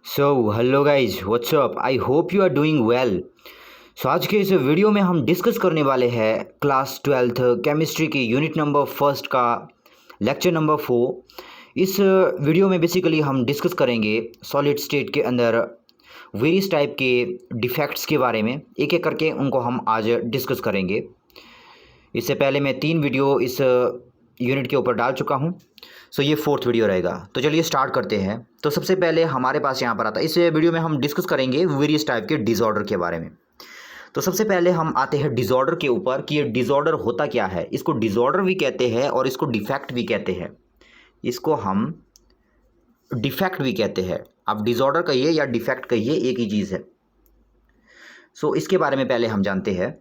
So hello guys what's up. I hope you are doing well. So आज के इस video में हम डिस्कस करने वाले हैं क्लास 12th केमिस्ट्री की यूनिट नंबर फर्स्ट का लेक्चर नंबर 4। इस वीडियो में बेसिकली हम डिस्कस करेंगे सॉलिड स्टेट के अंदर वेरियस टाइप के डिफेक्ट्स के बारे में। एक एक करके उनको हम आज डिस्कस करेंगे। इससे पहले मैं 3 वीडियो इस यूनिट के ऊपर डाल चुका हूँ। सो ये 4th वीडियो रहेगा। तो चलिए स्टार्ट करते हैं। तो सबसे पहले हमारे पास यहाँ पर आता है, इस वीडियो में हम डिस्कस करेंगे वेरियस टाइप के डिसऑर्डर के बारे में। तो सबसे पहले हम आते हैं डिसऑर्डर के ऊपर कि ये डिसऑर्डर होता क्या है। इसको डिसऑर्डर भी कहते हैं और इसको डिफेक्ट भी कहते हैं। इसको हम डिफेक्ट भी कहते हैं। आप डिसऑर्डर कहिए या डिफेक्ट कहिए, एक ही चीज़ है। सो इसके बारे में पहले हम जानते हैं।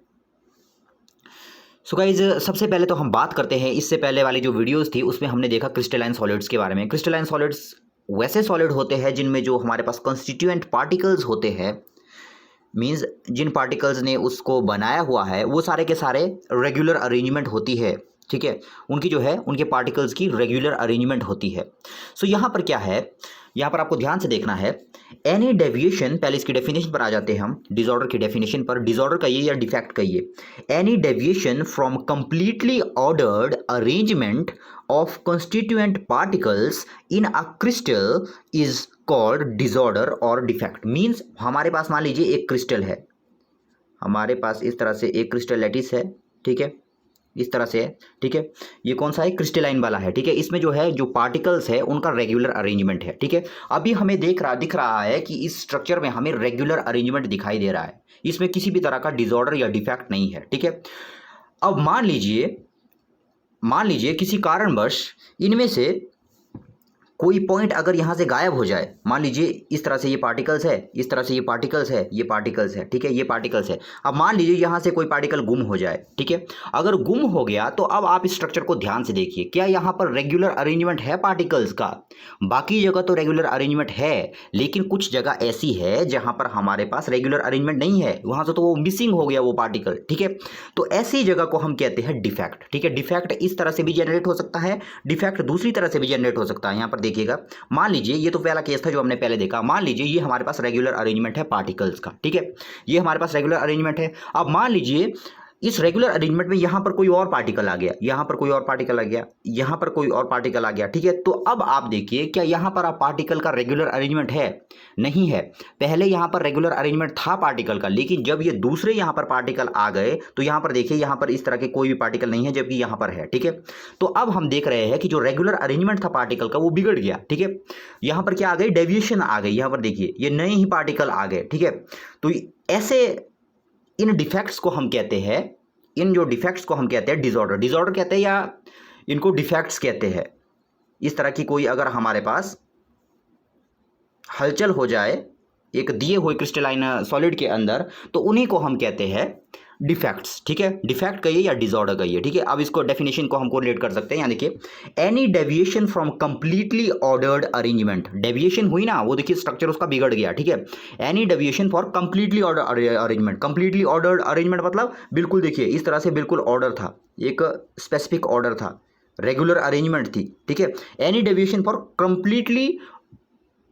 सो गाइज सबसे पहले तो हम बात करते हैं, इससे पहले वाली जो वीडियोस थी उसमें हमने देखा क्रिस्टलाइन सॉलिड्स के बारे में। क्रिस्टलाइन सॉलिड्स वैसे सॉलिड होते हैं जिनमें जो हमारे पास कॉन्स्टिट्यूएंट पार्टिकल्स होते हैं, मींस जिन पार्टिकल्स ने उसको बनाया हुआ है वो सारे के सारे रेगुलर अरेंजमेंट होती है। ठीक है, उनकी जो है उनके पार्टिकल्स की रेगुलर अरेंजमेंट होती है। सो यहाँ पर क्या है, यहाँ पर आपको ध्यान से देखना है। एनी डेविएशन, पहले इसकी डेफिनेशन पर आ जाते हैं हम, डिसऑर्डर की डेफिनेशन पर। डिसऑर्डर कहिए या डिफेक्ट कहिए, any deviation from completely ordered arrangement of constituent particles in a crystal is called disorder और डिफेक्ट। मीन्स हमारे पास मान लीजिए एक क्रिस्टल है, हमारे पास इस तरह से एक क्रिस्टल लैटिस है। ठीक है, इस तरह से है। ठीक है, ये कौन सा है, क्रिस्टलाइन वाला है। ठीक है, इसमें जो है जो पार्टिकल्स है उनका रेगुलर अरेंजमेंट है। ठीक है, अभी हमें दिख रहा है कि इस स्ट्रक्चर में हमें रेगुलर अरेंजमेंट दिखाई दे रहा है, इसमें किसी भी तरह का डिसऑर्डर या डिफेक्ट नहीं है। ठीक है, अब मान लीजिए किसी कारणवश इनमें से कोई पॉइंट अगर यहाँ से गायब हो जाए, मान लीजिए इस तरह से ये पार्टिकल्स है, इस तरह से ये पार्टिकल्स है, ये पार्टिकल्स है। ठीक है, ये पार्टिकल्स है। अब मान लीजिए यहाँ से कोई पार्टिकल गुम हो जाए। ठीक है, अगर गुम हो गया तो अब आप इस स्ट्रक्चर को ध्यान से देखिए, क्या यहाँ पर रेगुलर अरेंजमेंट है पार्टिकल्स का? बाकी जगह तो रेगुलर अरेंजमेंट है, लेकिन कुछ जगह ऐसी है जहाँ पर हमारे पास रेगुलर अरेंजमेंट नहीं है, वहाँ से तो वो मिसिंग हो गया वो पार्टिकल। ठीक है, तो ऐसी जगह को हम कहते हैं डिफेक्ट। ठीक है, डिफेक्ट इस तरह से भी जनरेट हो सकता है, डिफेक्ट दूसरी तरह से भी जनरेट हो सकता है। यहाँ पर देखिएगा, मान लीजिए ये तो पहला केस था जो हमने पहले देखा। मान लीजिए ये हमारे पास रेगुलर अरेंजमेंट है पार्टिकल्स का। ठीक है, ये हमारे पास रेगुलर अरेंजमेंट है। अब मान लीजिए इस रेगुलर अरेंजमेंट में यहां पर कोई और पार्टिकल आ गया, यहां पर कोई और पार्टिकल आ गया, यहां पर कोई और पार्टिकल आ गया। ठीक है, तो अब आप देखिए, क्या यहां पर आप पार्टिकल का रेगुलर अरेंजमेंट है? नहीं है। पहले यहां पर रेगुलर अरेंजमेंट था पार्टिकल का, लेकिन जब ये दूसरे यहां पर पार्टिकल आ गए तो यहां पर देखिए, यहां पर इस तरह के कोई भी पार्टिकल नहीं है, जबकि यहां पर है। ठीक है, तो अब हम देख रहे हैं कि जो रेगुलर अरेंजमेंट था पार्टिकल का वो बिगड़ गया। ठीक है, यहां पर क्या आ गई, डेविएशन आ गई। यहां पर देखिए ये नए ही पार्टिकल आ गए। ठीक है, तो ऐसे इन डिफेक्ट्स को हम कहते हैं, इन जो डिफेक्ट्स को हम कहते हैं डिसऑर्डर कहते हैं, या इनको डिफेक्ट्स कहते हैं। इस तरह की कोई अगर हमारे पास हलचल हो जाए एक दिए हुए क्रिस्टलाइन सॉलिड के अंदर, तो उन्हीं को हम कहते हैं डिफेक्ट्स। ठीक है, डिफेक्ट कहिए या डिसऑर्डर कहिए। ठीक है, अब इसको डेफिनेशन को हमको रिलेट कर सकते हैं। यहाँ देखिए, any deviation from completely ordered arrangement. Deviation हुई ना, वो देखिए स्ट्रक्चर उसका बिगड़ गया। ठीक है, any deviation for completely order arrangement. Completely ordered arrangement मतलब बिल्कुल देखिए इस तरह से बिल्कुल ऑर्डर था, एक स्पेसिफिक ऑर्डर था, रेगुलर अरेंजमेंट थी। ठीक है, any deviation for completely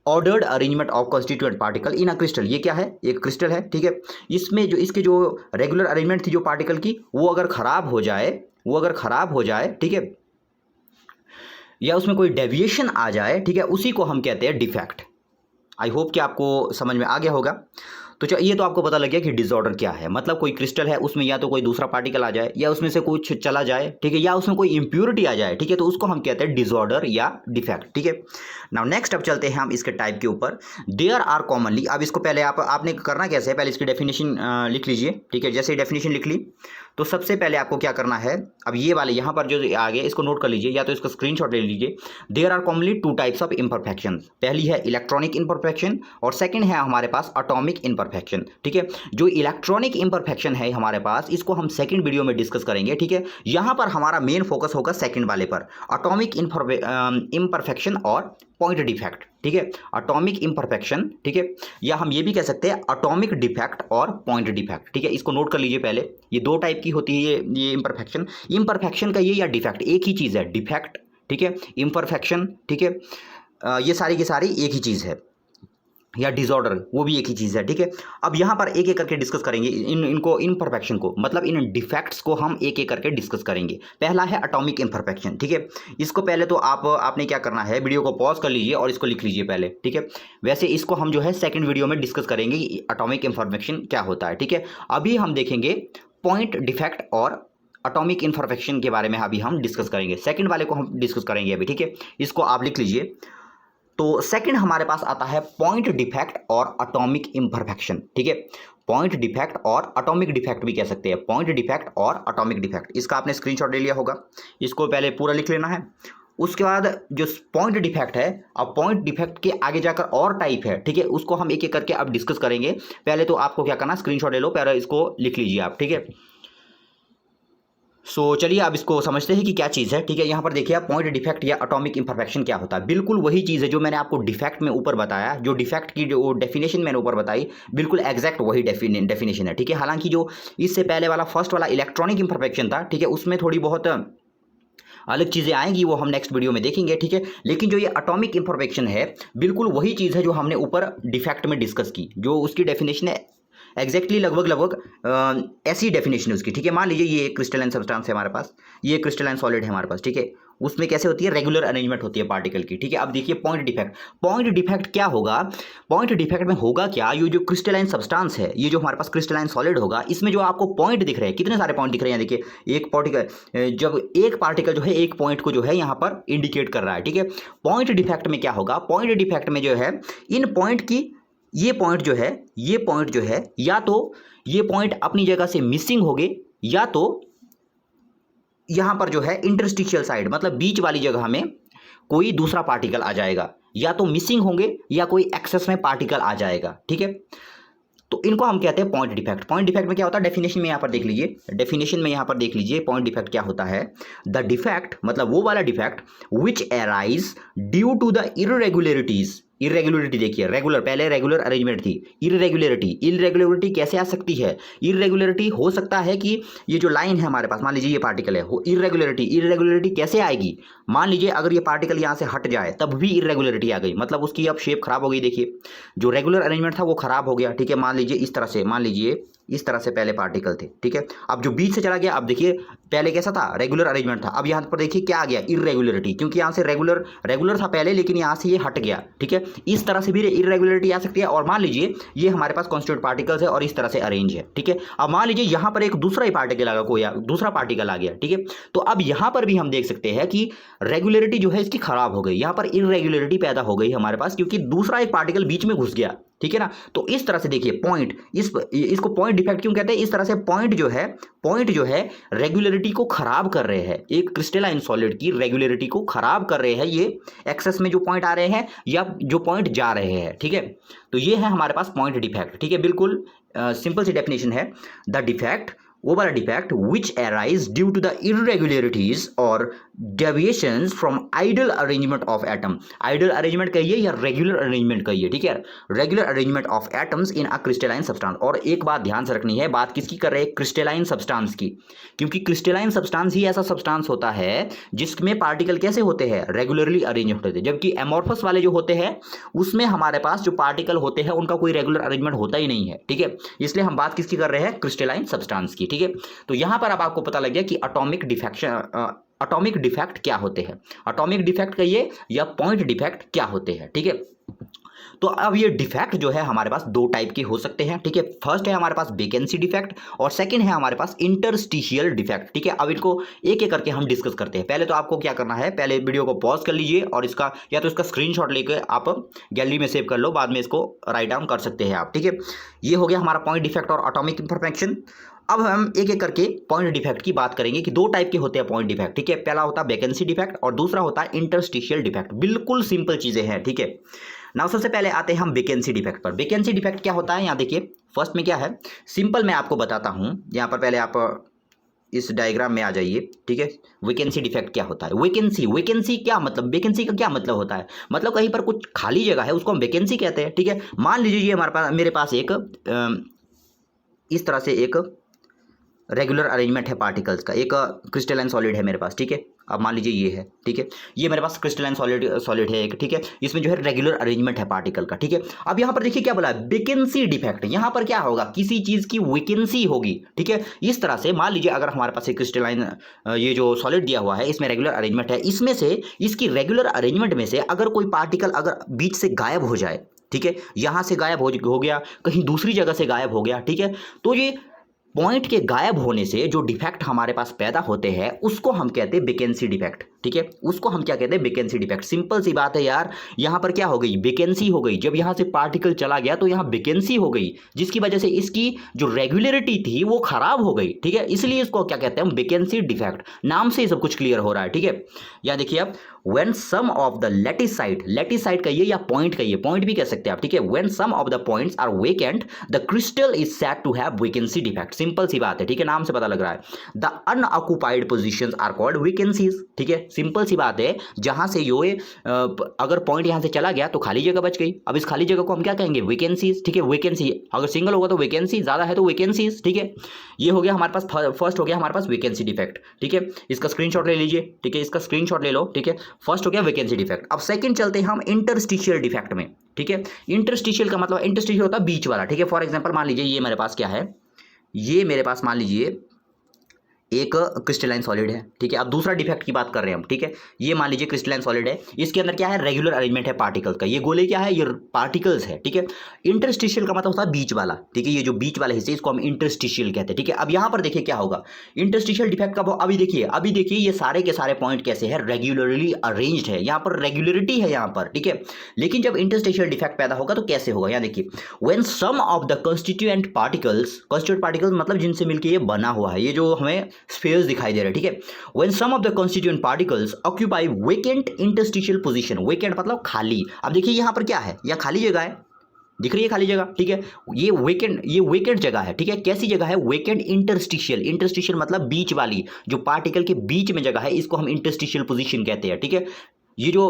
ordered arrangement of constituent particle in a crystal. ये क्या है, एक क्रिस्टल है। ठीक है, इसमें जो इसके जो रेगुलर अरेंजमेंट थी जो पार्टिकल की, वो अगर खराब हो जाए, ठीक है, या उसमें कोई डेविएशन आ जाए, ठीक है, उसी को हम कहते हैं डिफेक्ट। आई होप कि आपको समझ में आ गया होगा। तो ये तो आपको पता लग गया कि डिसऑर्डर क्या है। मतलब कोई क्रिस्टल है, उसमें या तो कोई दूसरा पार्टिकल आ जाए, या उसमें से कुछ चला जाए, ठीक है, या उसमें कोई इंप्योरिटी आ जाए, ठीक है, तो उसको हम कहते हैं डिसऑर्डर या डिफेक्ट। ठीक है, नाउ नेक्स्ट अब चलते हैं हम इसके टाइप के ऊपर। देयर आर कॉमनली, अब इसको पहले आपने करना कैसे है, पहले इसकी डेफिनेशन लिख लीजिए। ठीक है, जैसे डेफिनेशन लिख ली तो सबसे पहले आपको क्या करना है, अब ये वाले यहाँ पर जो आ गए इसको नोट कर लीजिए, या तो इसका स्क्रीनशॉट ले लीजिए। There are commonly 2 types of imperfection. पहली है इलेक्ट्रॉनिक इम्परफेक्शन और सेकंड है हमारे पास एटॉमिक इम्परफेक्शन। ठीक है, जो इलेक्ट्रॉनिक इम्परफेक्शन है हमारे पास, इसको हम सेकंड वीडियो में डिस्कस करेंगे। ठीक है, यहाँ पर हमारा मेन फोकस होगा सेकंड वाले पर, एटॉमिक इम्परफेक्शन और पॉइंट डिफेक्ट। ठीक है, एटॉमिक इम्परफेक्शन, ठीक है, या हम ये भी कह सकते हैं एटॉमिक डिफेक्ट और पॉइंट डिफेक्ट। ठीक है, इसको नोट कर लीजिए पहले। ये 2 टाइप की होती है ये इम्परफेक्शन का ये या डिफेक्ट एक ही चीज़ है, डिफेक्ट। ठीक है, इम्परफेक्शन, ठीक है, ये सारी की सारी एक ही चीज़ है। या डिसऑर्डर, वो भी एक ही चीज़ है, ठीक है। अब यहाँ पर एक एक करके डिस्कस करेंगे इनको इम्परफेक्शन को, मतलब इन डिफेक्ट्स को हम एक एक करके डिस्कस करेंगे। पहला है एटॉमिक इम्परफेक्शन, ठीक है। इसको पहले तो आपने क्या करना है, वीडियो को पॉज कर लीजिए और इसको लिख लीजिए पहले, ठीक है। वैसे इसको हम जो है सेकेंड वीडियो में डिस्कस करेंगे कि एटॉमिक इम्परफेक्शन क्या होता है, ठीक है। अभी हम देखेंगे पॉइंट डिफेक्ट और एटॉमिक इम्परफेक्शन के बारे में अभी हम डिस्कस करेंगे। सेकंड वाले को हम डिस्कस करेंगे अभी, ठीक है। इसको आप लिख लीजिए। तो सेकंड हमारे पास आता है पॉइंट डिफेक्ट और एटॉमिक इम्परफेक्शन, ठीक है। पॉइंट डिफेक्ट और एटॉमिक डिफेक्ट भी कह सकते हैं, पॉइंट डिफेक्ट और एटॉमिक डिफेक्ट। इसका आपने स्क्रीनशॉट ले लिया होगा, इसको पहले पूरा लिख लेना है। उसके बाद जो पॉइंट डिफेक्ट है, अब पॉइंट डिफेक्ट के आगे जाकर और टाइप है, ठीक है। उसको हम एक एक करके अब डिस्कस करेंगे। पहले तो आपको क्या करना, स्क्रीनशॉट ले लो, पहले इसको लिख लीजिए आप, ठीक है। चलिए अब इसको समझते हैं कि क्या चीज़ है, ठीक है। यहाँ पर देखिए आप, पॉइंट डिफेक्ट या एटॉमिक इम्परफेक्शन क्या होता है। बिल्कुल वही चीज़ है जो मैंने आपको डिफेक्ट में ऊपर बताया, जो डिफेक्ट की जो डेफिनेशन मैंने ऊपर बताई, बिल्कुल एग्जैक्ट वही डेफिनेशन है, ठीक है। हालांकि जो इससे पहले वाला फर्स्ट वाला इलेक्ट्रॉनिक इम्परफेक्शन था, ठीक है, उसमें थोड़ी बहुत अलग चीज़ें आएंगी, वो हम नेक्स्ट वीडियो में देखेंगे, ठीक है। लेकिन जो ये एटॉमिक इम्परफेक्शन है, बिल्कुल वही चीज़ है जो हमने ऊपर डिफेक्ट में डिस्कस की, जो उसकी डेफिनेशन है एग्जैक्टली लगभग ऐसी डेफिनेशन है उसकी, ठीक है। मान लीजिए ये क्रिस्टलाइन सब्सटेंस है हमारे पास, ये क्रिस्टलाइन सॉलिड है हमारे पास, ठीक है। उसमें कैसे होती है, रेगुलर अरेंजमेंट होती है पार्टिकल की, ठीक है। अब देखिए पॉइंट डिफेक्ट, पॉइंट डिफेक्ट क्या होगा, पॉइंट डिफेक्ट में होगा क्या, ये जो क्रिस्टलाइन सब्सटेंस है, ये जो हमारे पास क्रिस्टलाइन सॉलिड होगा, इसमें जो आपको पॉइंट दिख रहे हैं, कितने सारे पॉइंट दिख रहे हैं, देखिए एक पार्टिकल, जब एक पार्टिकल जो है एक पॉइंट को जो है यहाँ पर इंडिकेट कर रहा है, ठीक है। पॉइंट डिफेक्ट में क्या होगा, पॉइंट डिफेक्ट में जो है इन पॉइंट की, ये पॉइंट जो है, ये पॉइंट जो है, या तो ये पॉइंट अपनी जगह से मिसिंग हो गए, या तो यहां पर जो है इंटरस्टिशियल साइड, मतलब बीच वाली जगह में कोई दूसरा पार्टिकल आ जाएगा, या तो मिसिंग होंगे या कोई एक्सेस में पार्टिकल आ जाएगा, ठीक है। तो इनको हम कहते हैं पॉइंट डिफेक्ट। पॉइंट डिफेक्ट में क्या होता है, डेफिनेशन में यहाँ पर देख लीजिए, डेफिनेशन में यहाँ पर देख लीजिए पॉइंट डिफेक्ट क्या होता है। द डिफेक्ट मतलब वो वाला defect which arise due to the irregularities, irregularity देखिए, रेगुलर, पहले रेगुलर अरेंजमेंट थी, इरेगुलरिटी, इरेगुलरिटी कैसे आ सकती है, इरेगुलरिटी हो सकता है कि ये जो लाइन है हमारे पास, मान लीजिए ये पार्टिकल है, इरेगुलरिटी, इरेगुलरिटी कैसे आएगी, मान लीजिए अगर ये पार्टिकल यहाँ से हट जाए तब भी इरेगुलरिटी आ गई, मतलब उसकी अब शेप खराब हो गई। देखिए जो रेगुलर अरेंजमेंट था वो खराब हो गया, ठीक है। मान लीजिए इस तरह से, मान लीजिए इस तरह से पहले पार्टिकल थे, ठीक है। अब जो बीच से चला गया, अब देखिए पहले कैसा था, रेगुलर अरेंजमेंट था, अब यहाँ पर देखिए क्या आ गया, इरेगुलरिटी, क्योंकि यहाँ से रेगुलर था पहले, लेकिन यहाँ से ये हट गया, ठीक है। इस तरह से भी इरेगुलरिटी आ सकती है। और मान लीजिए ये हमारे पास कॉन्स्टिट्यूट पार्टिकल्स है और इस तरह से अरेंज है, ठीक है। अब मान लीजिए यहाँ पर एक दूसरा ही पार्टिकल आ गया, कोई दूसरा पार्टिकल आ गया, ठीक है। तो अब यहाँ पर भी हम देख सकते हैं कि रेगुलरिटी जो है इसकी खराब हो गई, यहाँ पर इरेगुलरिटी पैदा हो गई हमारे पास, क्योंकि दूसरा एक पार्टिकल बीच में घुस गया, ठीक है ना। तो इस तरह से देखिए पॉइंट, इसको पॉइंट डिफेक्ट क्यों कहते हैं, इस तरह से पॉइंट जो है रेगुलरिटी को खराब कर रहे हैं, एक क्रिस्टलाइन सॉलिड की रेगुलरिटी को खराब कर रहे हैं, ये एक्सेस में जो पॉइंट आ रहे हैं या जो पॉइंट जा रहे हैं, ठीक है। तो ये है हमारे पास पॉइंट डिफेक्ट, ठीक है। बिल्कुल सिंपल सी डेफिनेशन है, द डिफेक्ट, वो वाला defect which arise due to the irregularities और deviations from ideal arrangement of atom, ideal arrangement कहिए या रेगुलर अरेंजमेंट कहिए, ठीक है। Regular arrangement of atoms in a crystalline substance. और एक बात ध्यान से रखनी है, बात किसकी कर रहे हैं, क्रिस्टलाइन सब्सटेंस की, क्योंकि क्रिस्टलाइन सब्सटेंस ही ऐसा सब्सटेंस होता है जिसमें पार्टिकल कैसे होते हैं, रेगुलरली अरेंज होते हैं, जबकि एमॉर्फस वाले जो होते हैं उसमें हमारे पास जो पार्टिकल होते हैं उनका कोई रेगुलर अरेंजमेंट होता ही नहीं है, ठीक है। इसलिए हम बात किसकी कर रहे हैं, क्रिस्टलाइन सब्सटेंस की, ठीक है। तो यहां पर अब आपको पता लग गया कि एटॉमिक डिफेक्ट क्या होते हैं, एटॉमिक डिफेक्ट कहिए या पॉइंट डिफेक्ट क्या होते हैं, ठीक है। तो अब ये डिफेक्ट जो है हमारे पास दो टाइप के हो सकते हैं, ठीक है। फर्स्ट है हमारे पास वैकेंसी डिफेक्ट और सेकंड है हमारे पास इंटरस्टिशियल डिफेक्ट, ठीक है। अब इनको एक एक करके हम डिस्कस करते हैं। पहले तो आपको क्या करना है, पहले वीडियो को पॉज कर लीजिए और इसका या तो इसका स्क्रीनशॉट लेकर आप गैलरी में सेव कर लो, बाद में इसको राइट डाउन कर सकते हैं आप, ठीक है। ये हो गया हमारा पॉइंट डिफेक्ट और एटॉमिक इम्परफेक्शन। अब हम एक एक करके पॉइंट डिफेक्ट की बात करेंगे कि दो टाइप के होते हैं पॉइंट डिफेक्ट, ठीक है। पहला होता है वैकेंसी डिफेक्ट और दूसरा होता है इंटरस्टिशियल डिफेक्ट। बिल्कुल सिंपल चीजें हैं, ठीक है। नाउ सबसे पहले आते हैं हम वैकेंसी डिफेक्ट पर। वैकेंसी डिफेक्ट क्या होता है, यहाँ देखिए फर्स्ट में क्या है, सिंपल मैं आपको बताता हूँ। यहाँ पर पहले आप इस डायग्राम में आ जाइए, ठीक है। वैकेंसी डिफेक्ट क्या होता है, वैकेंसी क्या मतलब, वैकेंसी का क्या मतलब होता है, मतलब कहीं पर कुछ खाली जगह है उसको हम वैकेंसी कहते हैं, ठीक है। मान लीजिए ये हमारे पास, मेरे पास एक इस तरह से एक रेगुलर अरेंजमेंट है पार्टिकल्स का। एक क्रिस्टलाइन सॉलिड है मेरे पास, ठीक है। अब मान लीजिए ये है, ठीक है, ये मेरे पास क्रिस्टलाइन सॉलिड है एक, ठीक है। इसमें जो है रेगुलर अरेंजमेंट है पार्टिकल का, ठीक है। अब यहाँ पर देखिए क्या बोला है, वेकेंसी डिफेक्ट। यहाँ पर क्या होगा, किसी चीज की वेकेंसी होगी, ठीक है। इस तरह से मान लीजिए अगर हमारे पास एक क्रिस्टलाइन ये जो सॉलिड दिया हुआ है, इसमें रेगुलर अरेंजमेंट है, इसमें से इसकी रेगुलर अरेंजमेंट में से अगर कोई पार्टिकल अगर बीच से गायब हो जाए, ठीक है, यहां से गायब हो गया, कहीं दूसरी जगह से गायब हो गया, ठीक है, तो ये पॉइंट के गायब होने से जो डिफेक्ट हमारे पास पैदा होते हैं उसको हम कहते हैं वेकेंसी डिफेक्ट, ठीक है। उसको हम क्या कहते हैं, वेकेंसी डिफेक्ट। सिंपल सी बात है यार, यहां पर क्या हो गई, वेकेंसी हो गई। जब यहां से पार्टिकल चला गया तो यहां वेकेंसी हो गई, जिसकी वजह से इसकी जो रेगुलरिटी थी वो खराब हो गई, ठीक है। इसलिए इसको क्या कहते हैं हम, वेकेंसी डिफेक्ट। नाम से ही सब कुछ क्लियर हो रहा है, ठीक है। यहां देखिए आप, when some of the लैटिसाइड कहिए या पॉइंट कहिए, पॉइंट भी कह सकते हैं आप, ठीक है। when some of the points are vacant the crystal is said to have vacancy defect। Simple सी बात है, ठीक है, नाम से पता लग रहा है। the unoccupied positions are called vacancies, ठीक है। सिंपल सी बात है, जहां से यो अगर पॉइंट यहां से चला गया तो खाली जगह बच गई। अब इस खाली जगह को हम क्या कहेंगे, वैकेंसीज, ठीक है। वैकेंसी अगर सिंगल होगा तो वैकेंसी, ज्यादा है तो वैकेंसीज, ठीक है। ये हो गया हमारे पास, फर्स्ट हो गया हमारे पास वैकेंसी डिफेक्ट, ठीक है। इसका स्क्रीनशॉट ले लीजिए, ठीक है, इसका स्क्रीनशॉट ले लो, ठीक है। फर्स्ट हो गया वैकेंसी डिफेक्ट। अब सेकंड चलते हैं हम इंटरस्टिशियल डिफेक्ट में, ठीक है। इंटरस्टिशियल का मतलब, इंटरस्टिशियल होता है बीच वाला, ठीक है। फॉर एग्जांपल मान लीजिए ये मेरे पास क्या है, ये मेरे पास मान लीजिए एक क्रिस्टलाइन सॉलिड है, ठीक है। अब दूसरा डिफेक्ट की बात कर रहे हैं हम, ठीक है। ये मान लीजिए क्रिस्टलाइन सॉलिड है, इसके अंदर क्या है, रेगुलर अरेंजमेंट है पार्टिकल्स का। ये गोले क्या है, ये पार्टिकल्स है, ठीक है। इंटरस्टिशियल का मतलब होता है बीच वाला, ठीक है। ये जो बीच वाला हिस्से इसको हम इंटरस्टिशियल कहते हैं, ठीक है। अब यहां पर देखिए क्या होगा, इंटरस्टिशियल डिफेक्ट का अभी देखिए ये सारे के सारे पॉइंट कैसे है, रेगुलरली अरेंज्ड है, यहाँ पर रेगुलरिटी है यहाँ पर, ठीक है। लेकिन जब इंटरस्टिशियल डिफेक्ट पैदा होगा तो कैसे होगा, यहाँ देखिए, when some of the constituent particles मतलब जिनसे मिलकर ये बना हुआ है, ये जो हमें स्फीयर्स दिखाई दे रहे हैं, ठीक है। When some of the constituent particles occupy vacant interstitial position, vacant मतलब खाली। अब देखिए यहां पर क्या है, यह खाली जगह है, दिख रही है खाली जगह, ठीक है। ये वेकेंट जगह है, ठीक है। कैसी जगह है, वेकेंट इंटरस्टिशियल मतलब बीच वाली, जो पार्टिकल के बीच में जगह है, इसको हम इंटरस्टिशियल पोजीशन कहते हैं, ठीक है। ये जो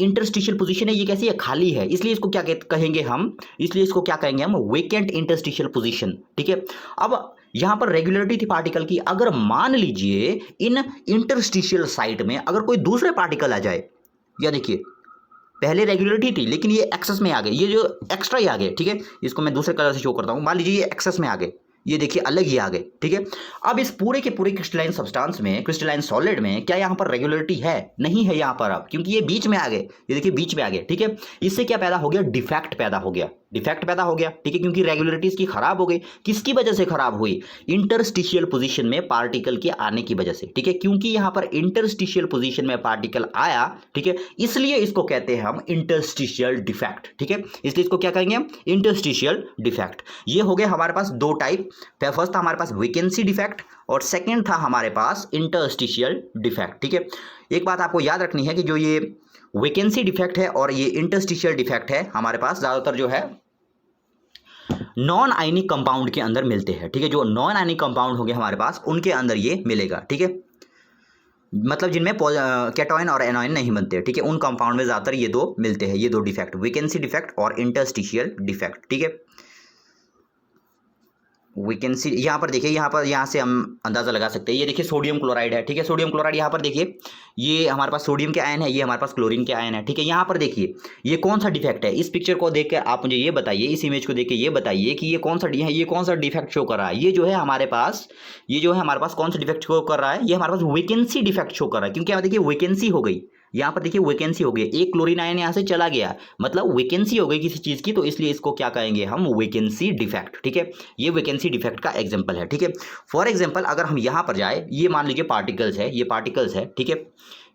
इंटरस्टिशियल पोजीशन है ये कैसी है, खाली है, इसलिए इसको क्या कहेंगे हम, इसलिए इसको क्या कहेंगे हम, वेकेंट इंटरस्टिशियल पोजीशन, ठीक है। अब यहां पर रेगुलरिटी थी पार्टिकल की, अगर मान लीजिए इन इंटरस्टिशियल साइट में अगर कोई दूसरे पार्टिकल आ जाए, या देखिए पहले रेगुलरिटी थी लेकिन ये एक्सेस में आ गए, ये जो एक्स्ट्रा ही आ गए, ठीक है। इसको मैं दूसरे कलर से शो करता हूं, मान लीजिए ये एक्सेस में आ गए, ये देखिए अलग ही आ गए, ठीक है। अब इस पूरे के पूरे क्रिस्टलाइन सब्सटेंस में, क्रिस्टलाइन सॉलिड में क्या यहाँ पर रेगुलरिटी है, नहीं है यहाँ पर अब, क्योंकि ये बीच में आ गए, ये देखिए बीच में आ गए, ठीक है। इससे क्या पैदा हो गया, डिफेक्ट पैदा हो गया, ठीक है, क्योंकि रेगुलरिटी इसकी खराब हो गई। किसकी वजह से खराब हुई, इंटरस्टिशियल पोजीशन में पार्टिकल के आने की वजह से, ठीक है। क्योंकि यहां पर इंटरस्टिशियल पोजीशन में पार्टिकल आया, ठीक है, इसलिए इसको कहते हैं हम इंटरस्टिशियल डिफेक्ट, ठीक है। इसलिए इसको क्या कहेंगे हम, इंटरस्टिशियल डिफेक्ट। ये हो गए हमारे पास दो टाइप, फर्स्ट था हमारे पास वेकेंसी डिफेक्ट और सेकेंड था हमारे पास इंटरस्टिशियल डिफेक्ट, ठीक है। एक बात आपको याद रखनी है कि जो ये वेकेंसी डिफेक्ट है और ये इंटरस्टिशियल डिफेक्ट है, हमारे पास ज्यादातर जो है नॉन आयनिक कंपाउंड के अंदर मिलते हैं, ठीक है। जो नॉन आयनिक कंपाउंड होंगे हमारे पास उनके अंदर ये मिलेगा, ठीक है। मतलब जिनमें कैटोयन और एनोयन नहीं बनते, ठीक है, उन कंपाउंड में ज्यादातर ये दो मिलते हैं, ये दो डिफेक्ट, वेकेंसी डिफेक्ट और इंटरस्टिशियल डिफेक्ट, ठीक है। वेकेंसी यहाँ पर देखिए, यहाँ से हम अंदाज़ा लगा सकते हैं, ये देखिए सोडियम क्लोराइड है, ठीक है। सोडियम क्लोराइड यहाँ पर देखिए, ये हमारे पास सोडियम के आयन है, ये हमारे पास क्लोरीन के आयन है, ठीक है। यहाँ पर देखिए ये कौन सा डिफेक्ट है, इस पिक्चर को देख के आप मुझे ये बताइए, इस इमेज को देख के ये बताइए कि ये कौन सा डिफेक्ट शो कर रहा है। ये जो है हमारे पास कौन सा डिफेक्ट शो कर रहा है, ये हमारे पास वेकेंसी डिफेक्ट शो कर रहा है, क्योंकि यहाँ देखिए वेकेंसी हो गई, यहाँ पर देखिए वेकेंसी हो गई, एक क्लोरीन आयन यहाँ से चला गया, मतलब वेकेंसी हो गई किसी चीज़ की, तो इसलिए इसको क्या कहेंगे हम, वेकेंसी डिफेक्ट, ठीक है। ये वेकेंसी डिफेक्ट का एग्जांपल है, ठीक है। फॉर एग्जांपल अगर हम यहाँ पर जाए, ये मान लीजिए पार्टिकल्स है, ये पार्टिकल्स है, ठीक है,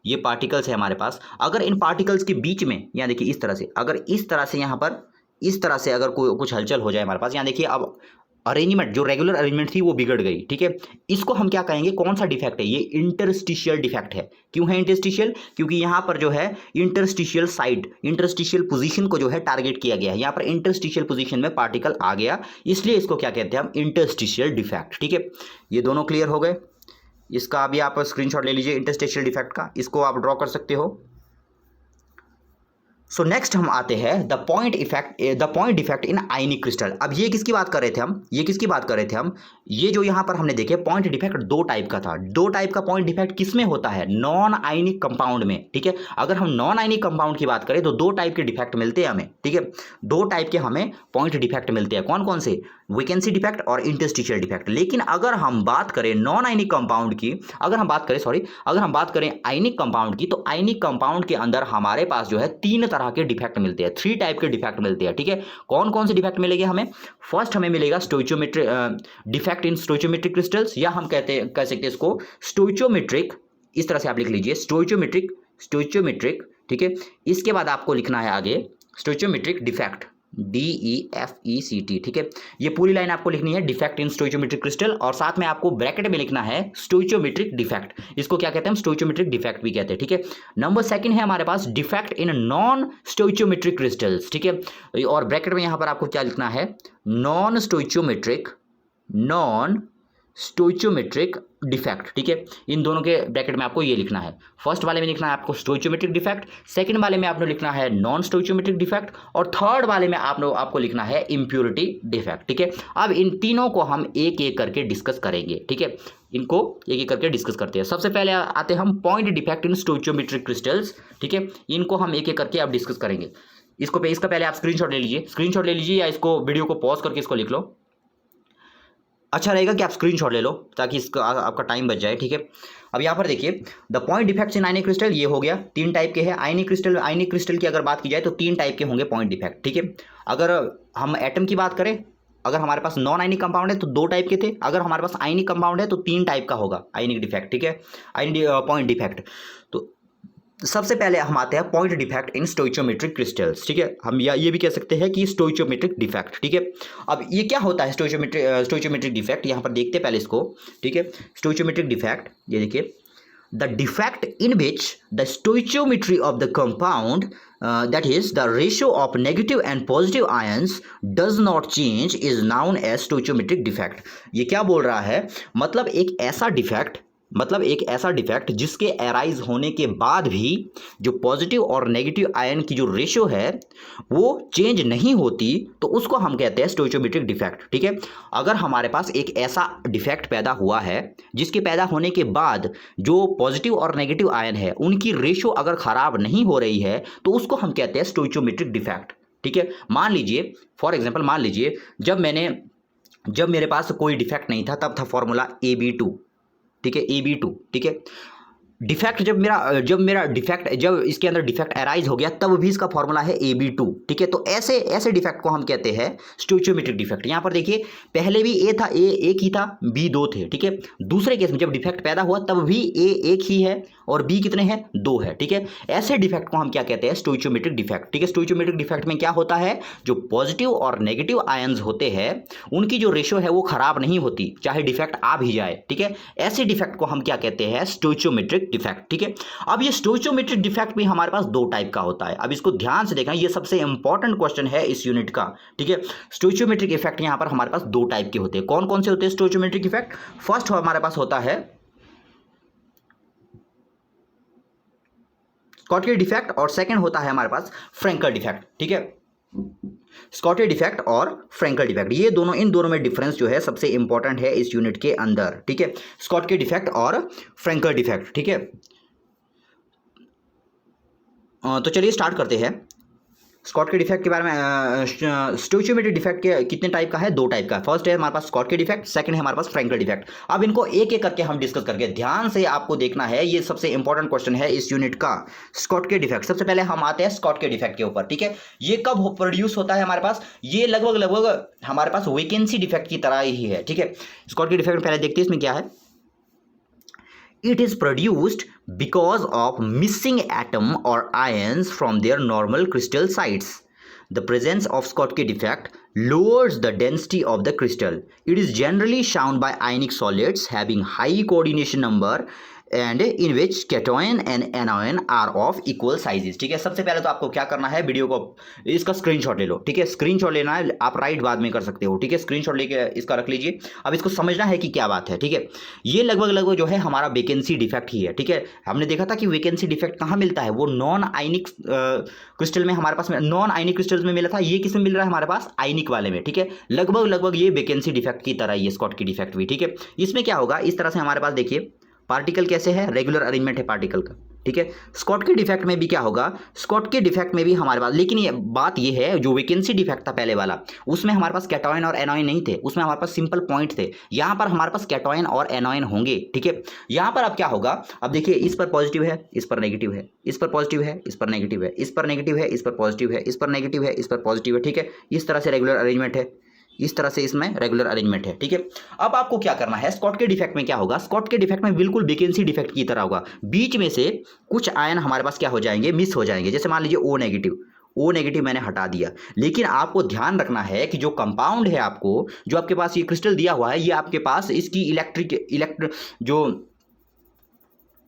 ये पार्टिकल्स है हमारे पास। अगर इन पार्टिकल्स के बीच में, यहाँ देखिए इस तरह से, अगर इस तरह से यहाँ पर इस तरह से अगर कोई कुछ हलचल हो जाए हमारे पास, यहाँ देखिए अब अरेंजमेंट, जो रेगुलर अरेंजमेंट थी वो बिगड़ गई, ठीक है। इसको हम क्या कहेंगे, कौन सा डिफेक्ट है, ये इंटरस्टिशियल डिफेक्ट है। क्यों है इंटरस्टिशियल, क्योंकि यहाँ पर जो है इंटरस्टिशियल साइड, इंटरस्टिशियल पोजीशन को जो है टारगेट किया गया है, यहाँ पर इंटरस्टिशियल पोजीशन में पार्टिकल आ गया, इसलिए इसको क्या कहते हैं हम, इंटरस्टिशियल डिफेक्ट, ठीक है। ये दोनों क्लियर हो गए। इसका अभी आप स्क्रीनशॉट ले लीजिए इंटरस्टिशियल डिफेक्ट का, इसको आप ड्रॉ कर सकते हो। सो नेक्स्ट हम आते हैं the point defect in ionic crystal. अब ये किसकी बात कर रहे थे हम, ये जो यहाँ पर हमने देखे पॉइंट डिफेक्ट दो टाइप का था। दो टाइप का पॉइंट डिफेक्ट किस में होता है, नॉन आयनिक कंपाउंड में, ठीक है। अगर हम नॉन आयनिक कंपाउंड की बात करें तो दो टाइप के डिफेक्ट मिलते हैं हमें, ठीक है। दो टाइप के हमें पॉइंट डिफेक्ट मिलते हैं, कौन कौन से, वैकेंसी डिफेक्ट और इंटरस्टिशियल डिफेक्ट। लेकिन अगर हम बात करें नॉन आयनिक कंपाउंड की, अगर हम बात करें आयनिक कंपाउंड की, तो आयनिक कंपाउंड के अंदर हमारे पास जो है तीन तरह के डिफेक्ट मिलते हैं, थ्री टाइप के डिफेक्ट मिलते हैं, ठीक है। कौन कौन से डिफेक्ट मिलेंगे हमें, फर्स्ट हमें मिलेगा स्टोइचियोमेट्रिक डिफेक्ट इन स्टोइचियोमेट्रिक क्रिस्टल्स, या हम कह सकते हैं इसको स्टोइचियोमेट्रिक, इस तरह से आप लिख लीजिए स्टोइचियोमेट्रिक, ठीक है। इसके बाद आपको लिखना है आगे स्टोइचियोमेट्रिक डिफेक्ट, DEFECT, ठीक है। ये पूरी लाइन आपको लिखनी है, डिफेक्ट इन स्टोइचियोमेट्रिक क्रिस्टल, और साथ में आपको ब्रैकेट में लिखना है स्टोइचियोमेट्रिक डिफेक्ट। इसको क्या कहते हैं हम, स्टोइचियोमेट्रिक डिफेक्ट भी कहते हैं, ठीक है। नंबर सेकंड है हमारे पास defect in non stoichiometric crystals, ठीक है। और ब्रैकेट में यहां पर आपको क्या लिखना है, नॉन स्टोइचियोमेट्रिक डिफेक्ट, ठीक है। इन दोनों के ब्रैकेट में आपको ये लिखना है, फर्स्ट वाले में लिखना है आपको स्टोइचियोमेट्रिक डिफेक्ट, सेकंड वाले में आपने लिखना है नॉन स्टोइचियोमेट्रिक डिफेक्ट, और थर्ड वाले में आपको लिखना है इम्प्योरिटी डिफेक्ट, ठीक है। अब इन तीनों को हम एक एक करके डिस्कस करेंगे, ठीक है। इनको एक एक करके डिस्कस करते हैं। सबसे पहले आते हैं हम पॉइंट डिफेक्ट इन स्टोइचियोमेट्रिक क्रिस्टल्स, ठीक है। इनको हम एक एक करके आप डिस्कस करेंगे। इसका पहले आप स्क्रीनशॉट ले लीजिए, या इसको वीडियो को पॉज करके इसको लिख लो। अच्छा रहेगा कि आप स्क्रीनशॉट ले लो ताकि इसका आपका टाइम बच जाए, ठीक है। अब यहाँ पर देखिए the point defects in ionic crystal, ये हो गया, तीन टाइप के हैं। आयनिक क्रिस्टल की अगर बात की जाए तो तीन टाइप के होंगे पॉइंट डिफेक्ट, ठीक है। अगर हम एटम की बात करें, अगर हमारे पास नॉन आयनिक कंपाउंड है तो दो टाइप के थे, अगर हमारे पास आयनिक कंपाउंड है तो तीन टाइप का होगा आयनिक डिफेक्ट, ठीक है, पॉइंट डिफेक्ट। तो सबसे पहले हम आते हैं पॉइंट डिफेक्ट इन स्टोइचियोमेट्रिक क्रिस्टल्स, ठीक है। हम ये भी कह सकते हैं कि स्टोइचियोमेट्रिक डिफेक्ट, ठीक है। अब ये क्या होता है स्टोइचियोमेट्रिक डिफेक्ट, यहाँ पर देखते हैं पहले इसको, ठीक है। स्टोइचियोमेट्रिक डिफेक्ट, ये देखिए, the defect in which the stoichiometry of the compound that is the ratio of negative and positive ions does not change is known as stoichiometric defect। ये क्या बोल रहा है, मतलब एक ऐसा डिफेक्ट जिसके एराइज होने के बाद भी जो पॉजिटिव और नेगेटिव आयन की जो रेशियो है वो चेंज नहीं होती, तो उसको हम कहते हैं स्टोइचियोमेट्रिक डिफेक्ट, ठीक है। अगर हमारे पास एक ऐसा डिफेक्ट पैदा हुआ है जिसके पैदा होने के बाद जो पॉजिटिव और नेगेटिव आयन है उनकी रेशियो अगर खराब नहीं हो रही है तो उसको हम कहते हैं स्टोइचियोमेट्रिक डिफेक्ट, ठीक है। मान लीजिए, फॉर एग्जाम्पल मान लीजिए जब मेरे पास कोई डिफेक्ट नहीं था तब था फॉर्मूला AB2, ठीक है, AB2, ठीक है। डिफेक्ट जब इसके अंदर डिफेक्ट अराइज हो गया तब भी इसका फॉर्मूला है AB2, ठीक है। तो ऐसे डिफेक्ट को हम कहते हैं स्टोइचियोमेट्रिक डिफेक्ट। यहाँ पर देखिए पहले भी A था, A एक ही था, B दो थे, ठीक है। दूसरे केस में जब डिफेक्ट पैदा हुआ तब भी A एक ही है और B कितने हैं, दो है, ठीक है। ऐसे डिफेक्ट को हम क्या कहते हैं, स्टोइचियोमेट्रिक डिफेक्ट, ठीक है। स्टोइचियोमेट्रिक डिफेक्ट में क्या होता है, जो पॉजिटिव और नेगेटिव आयंस होते हैं उनकी जो रेशियो है वो खराब नहीं होती चाहे डिफेक्ट आ भी जाए, ठीक है। ऐसे डिफेक्ट को हम क्या कहते हैं, स्टोइचियोमेट्रिक डिफेक्ट, ठीक है। अब ये स्टोइचियोमेट्रिक डिफेक्ट भी हमारे पास दो टाइप का होता है। अब इसको ध्यान से देखना, ये सबसे इंपॉर्टेंट क्वेश्चन है इस यूनिट का, ठीक है। स्टोइचियोमेट्रिक इफेक्ट यहां पर हमारे पास दो टाइप के होते हैं। कौन कौन से होते हैं स्टोइचियोमेट्रिक इफेक्ट, फर्स्ट हमारे पास होता है स्कॉटकी डिफेक्ट और सेकंड होता है हमारे पास फ्रैंकल डिफेक्ट, ठीक है। स्कॉटकी डिफेक्ट और फ्रैंकल डिफेक्ट, ये दोनों, इन दोनों में डिफरेंस जो है सबसे इंपॉर्टेंट है इस यूनिट के अंदर, ठीक है। स्कॉटकी डिफेक्ट और फ्रैंकल डिफेक्ट, ठीक है। तो चलिए स्टार्ट करते हैं स्कॉटकी डिफेक्ट के बारे में। स्टोइचियोमेट्रिक डिफेक्ट के कितने टाइप का है, दो टाइप का। फर्स्ट है हमारे पास स्कॉटकी डिफेक्ट, सेकंड है हमारे पास फ्रैंकल डिफेक्ट। अब इनको एक एक करके हम डिस्कस करके, ध्यान से आपको देखना है, ये सबसे इंपॉर्टेंट क्वेश्चन है इस यूनिट का, स्कॉटकी डिफेक्ट। सबसे पहले हम आते हैं स्कॉटकी डिफेक्ट के ऊपर, ठीक है। ये कब प्रोड्यूस होता है हमारे पास, ये लगभग हमारे पास वैकेंसी डिफेक्ट की तरह ही है, ठीक है। स्कॉटकी डिफेक्ट पहले देखते हैं इसमें क्या है। It is produced because of missing atom or ions from their normal crystal sites. The presence of Schottky defect lowers the density of the crystal. It is generally shown by ionic solids having high coordination number and in which cation and anion are of equal sizes. ठीक है, सबसे पहले तो आपको क्या करना है, video को इसका स्क्रीनशॉट ले लो। ठीक है, स्क्रीनशॉट लेना है, आप राइट बाद में कर सकते हो। ठीक है, स्क्रीनशॉट लेके इसका रख लीजिए। अब इसको समझना है कि क्या बात है। ठीक है, ये लगभग जो है हमारा वैकेंसी डिफेक्ट ही है। ठीक है, हमने देखा था कि वैकेंसी डिफेक्ट कहाँ मिलता है, वो नॉन आयनिक क्रिस्टल में हमारे पास नॉन आयनिक क्रिस्टल्स में मिला था। ये किसमें मिल रहा है हमारे पास, आयनिक वाले में। ठीक है, लगभग ये वैकेंसी डिफेक्ट की तरह ही है, स्कॉटकी डिफेक्ट भी। ठीक है, इसमें क्या होगा, इस तरह से हमारे पास देखिए पार्टिकल कैसे है, रेगुलर अरेंजमेंट है पार्टिकल का। ठीक है, स्कॉटकी डिफेक्ट में भी क्या होगा, स्कॉटकी डिफेक्ट में भी हमारे पास, लेकिन ये बात ये है, जो वैकेंसी डिफेक्ट था पहले वाला, उसमें हमारे पास कैटोयन और एनोयन नहीं थे, उसमें हमारे पास सिंपल पॉइंट थे। यहां पर हमारे पास कैटोयन और एनोयन होंगे। ठीक है, यहां पर अब क्या होगा, अब देखिए इस पर पॉजिटिव है, इस पर नेगेटिव है, इस पर पॉजिटिव है, इस पर नेगेटिव है, इस पर नेगेटिव है, इस पर पॉजिटिव है, इस पर नेगेटिव है, इस पर पॉजिटिव है। ठीक है, इस तरह से रेगुलर अरेंजमेंट है, इस तरह से इसमें रेगुलर अरेंजमेंट है। ठीक है, अब आपको क्या करना है, स्कॉटकी डिफेक्ट में क्या होगा, स्कॉटकी डिफेक्ट में बिल्कुल वैकेंसी डिफेक्ट की तरह होगा। बीच में से कुछ आयन हमारे पास क्या हो जाएंगे, मिस हो जाएंगे। जैसे मान लीजिए ओ नेगेटिव मैंने हटा दिया, लेकिन आपको ध्यान रखना है कि जो कंपाउंड है, आपको जो आपके पास ये क्रिस्टल दिया हुआ है, ये आपके पास इसकी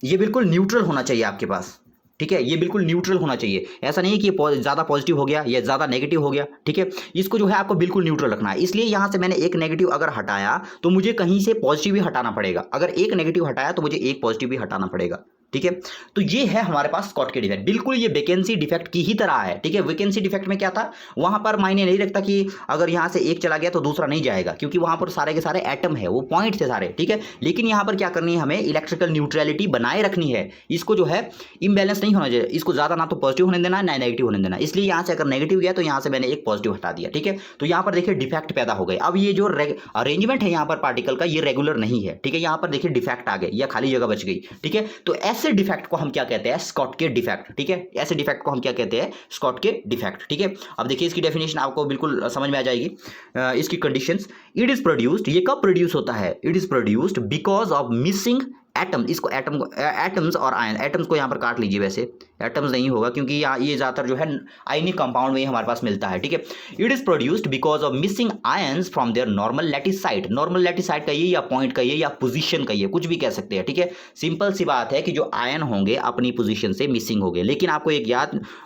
ये बिल्कुल न्यूट्रल होना चाहिए आपके पास। ठीक है, ये बिल्कुल न्यूट्रल होना चाहिए। ऐसा नहीं है कि ये ज़्यादा पॉजिटिव हो गया या ज़्यादा नेगेटिव हो गया। ठीक है, इसको जो है आपको बिल्कुल न्यूट्रल रखना है। इसलिए यहाँ से मैंने एक नेगेटिव अगर हटाया तो मुझे कहीं से पॉजिटिव भी हटाना पड़ेगा, अगर एक नेगेटिव हटाया तो मुझे एक पॉजिटिव भी हटाना पड़ेगा। ठीक है, तो ये है हमारे पास स्कॉटकी डिफेक्ट, बिल्कुल ये वैकेंसी डिफेक्ट की ही तरह है। ठीक है, वैकेंसी डिफेक्ट में क्या था, वहां पर मायने नहीं रखता कि अगर यहां से एक चला गया तो दूसरा नहीं जाएगा, क्योंकि वहां पर सारे के सारे एटम है, वो पॉइंट थे सारे। ठीक है, लेकिन यहां पर क्या करनी है, हमें इलेक्ट्रिकल न्यूट्रलिटी बनाए रखनी है। इसको जो है इम्बैलेंस नहीं होना चाहिए, इसको ज्यादा ना तो पॉजिटिव होने देना ना नेगेटिव होने देना। इसलिए यहां से अगर नेगेटिव गया तो यहां से मैंने एक पॉजिटिव हटा दिया। ठीक है, तो यहां पर देखिए डिफेक्ट पैदा हो गए। अब ये जो अरेंजमेंट है यहाँ पर पार्टिकल का, ये रेगुलर नहीं है। ठीक है, यहाँ पर देखिए डिफेक्ट आ गए या खाली जगह बच गई। ठीक है, तो ऐसे डिफेक्ट को हम क्या कहते हैं, स्कॉटकी डिफेक्ट। ठीक है, ऐसे डिफेक्ट को हम क्या कहते हैं, स्कॉटकी डिफेक्ट। ठीक है, अब देखिए इसकी डेफिनेशन आपको बिल्कुल समझ में आ जाएगी। इसकी कंडीशंस, इट इज प्रोड्यूस्ड, ये कब प्रोड्यूस होता है, it is produced because of missing atom. इसको एटम्स और आयन, एटम्स को यहाँ पर काट लीजिए, वैसे एटम्स नहीं होगा क्योंकि ये ज़्यादातर जो है आयनिक कंपाउंड में ही हमारे पास मिलता है। ठीक है, it is produced because of missing ions from their normal lattice site. Normal lattice site कहिए या पॉइंट कहिए या पोजीशन कहिए, कुछ भी कह सकते हैं। ठीक है, सिंपल सी बात है कि जो आयन होंगे अपनी पोजीशन से मिसिंग हो गए। लेकिन आपको एक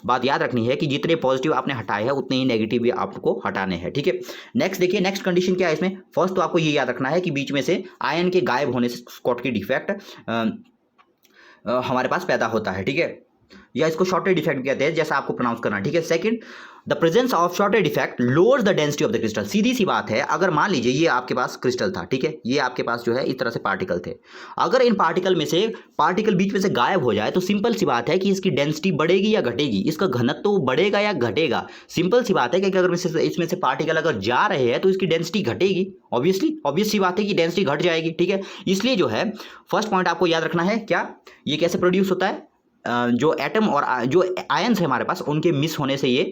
बात याद रखनी है कि जितने पॉजिटिव आपने हटाए हैं उतने ही नेगेटिव भी आपको हटाने हैं। ठीक है, नेक्स्ट देखिए, नेक्स्ट कंडीशन क्या है इसमें। फर्स्ट तो आपको ये याद रखना है कि बीच में से आयन के गायब होने से स्कॉटकी डिफेक्ट हमारे पास पैदा होता है। ठीक है, या इसको शॉर्टेज डिफेक्ट कहते हैं, जैसा आपको प्रोनाउंस करना। ठीक है, second, the presence of Schottky defect lowers the density of the crystal. सीधी सी बात है, अगर मान लीजिए ये आपके पास क्रिस्टल था। ठीक है, ये आपके पास जो है इस तरह से पार्टिकल थे, अगर इन पार्टिकल में से पार्टिकल बीच में से गायब हो जाए तो सिंपल सी बात है कि इसकी डेंसिटी बढ़ेगी या घटेगी, इसका घनत्व तो बढ़ेगा या घटेगा। सिंपल सी बात है कि अगर इसमें से पार्टिकल अगर जा रहे हैं तो इसकी डेंसिटी घटेगी, ऑब्वियस सी बात है कि डेंसिटी घट जाएगी। ठीक है, इसलिए जो है फर्स्ट पॉइंट आपको याद रखना है, क्या ये कैसे प्रोड्यूस होता है, जो एटम और जो आयंस है हमारे पास उनके मिस होने से ये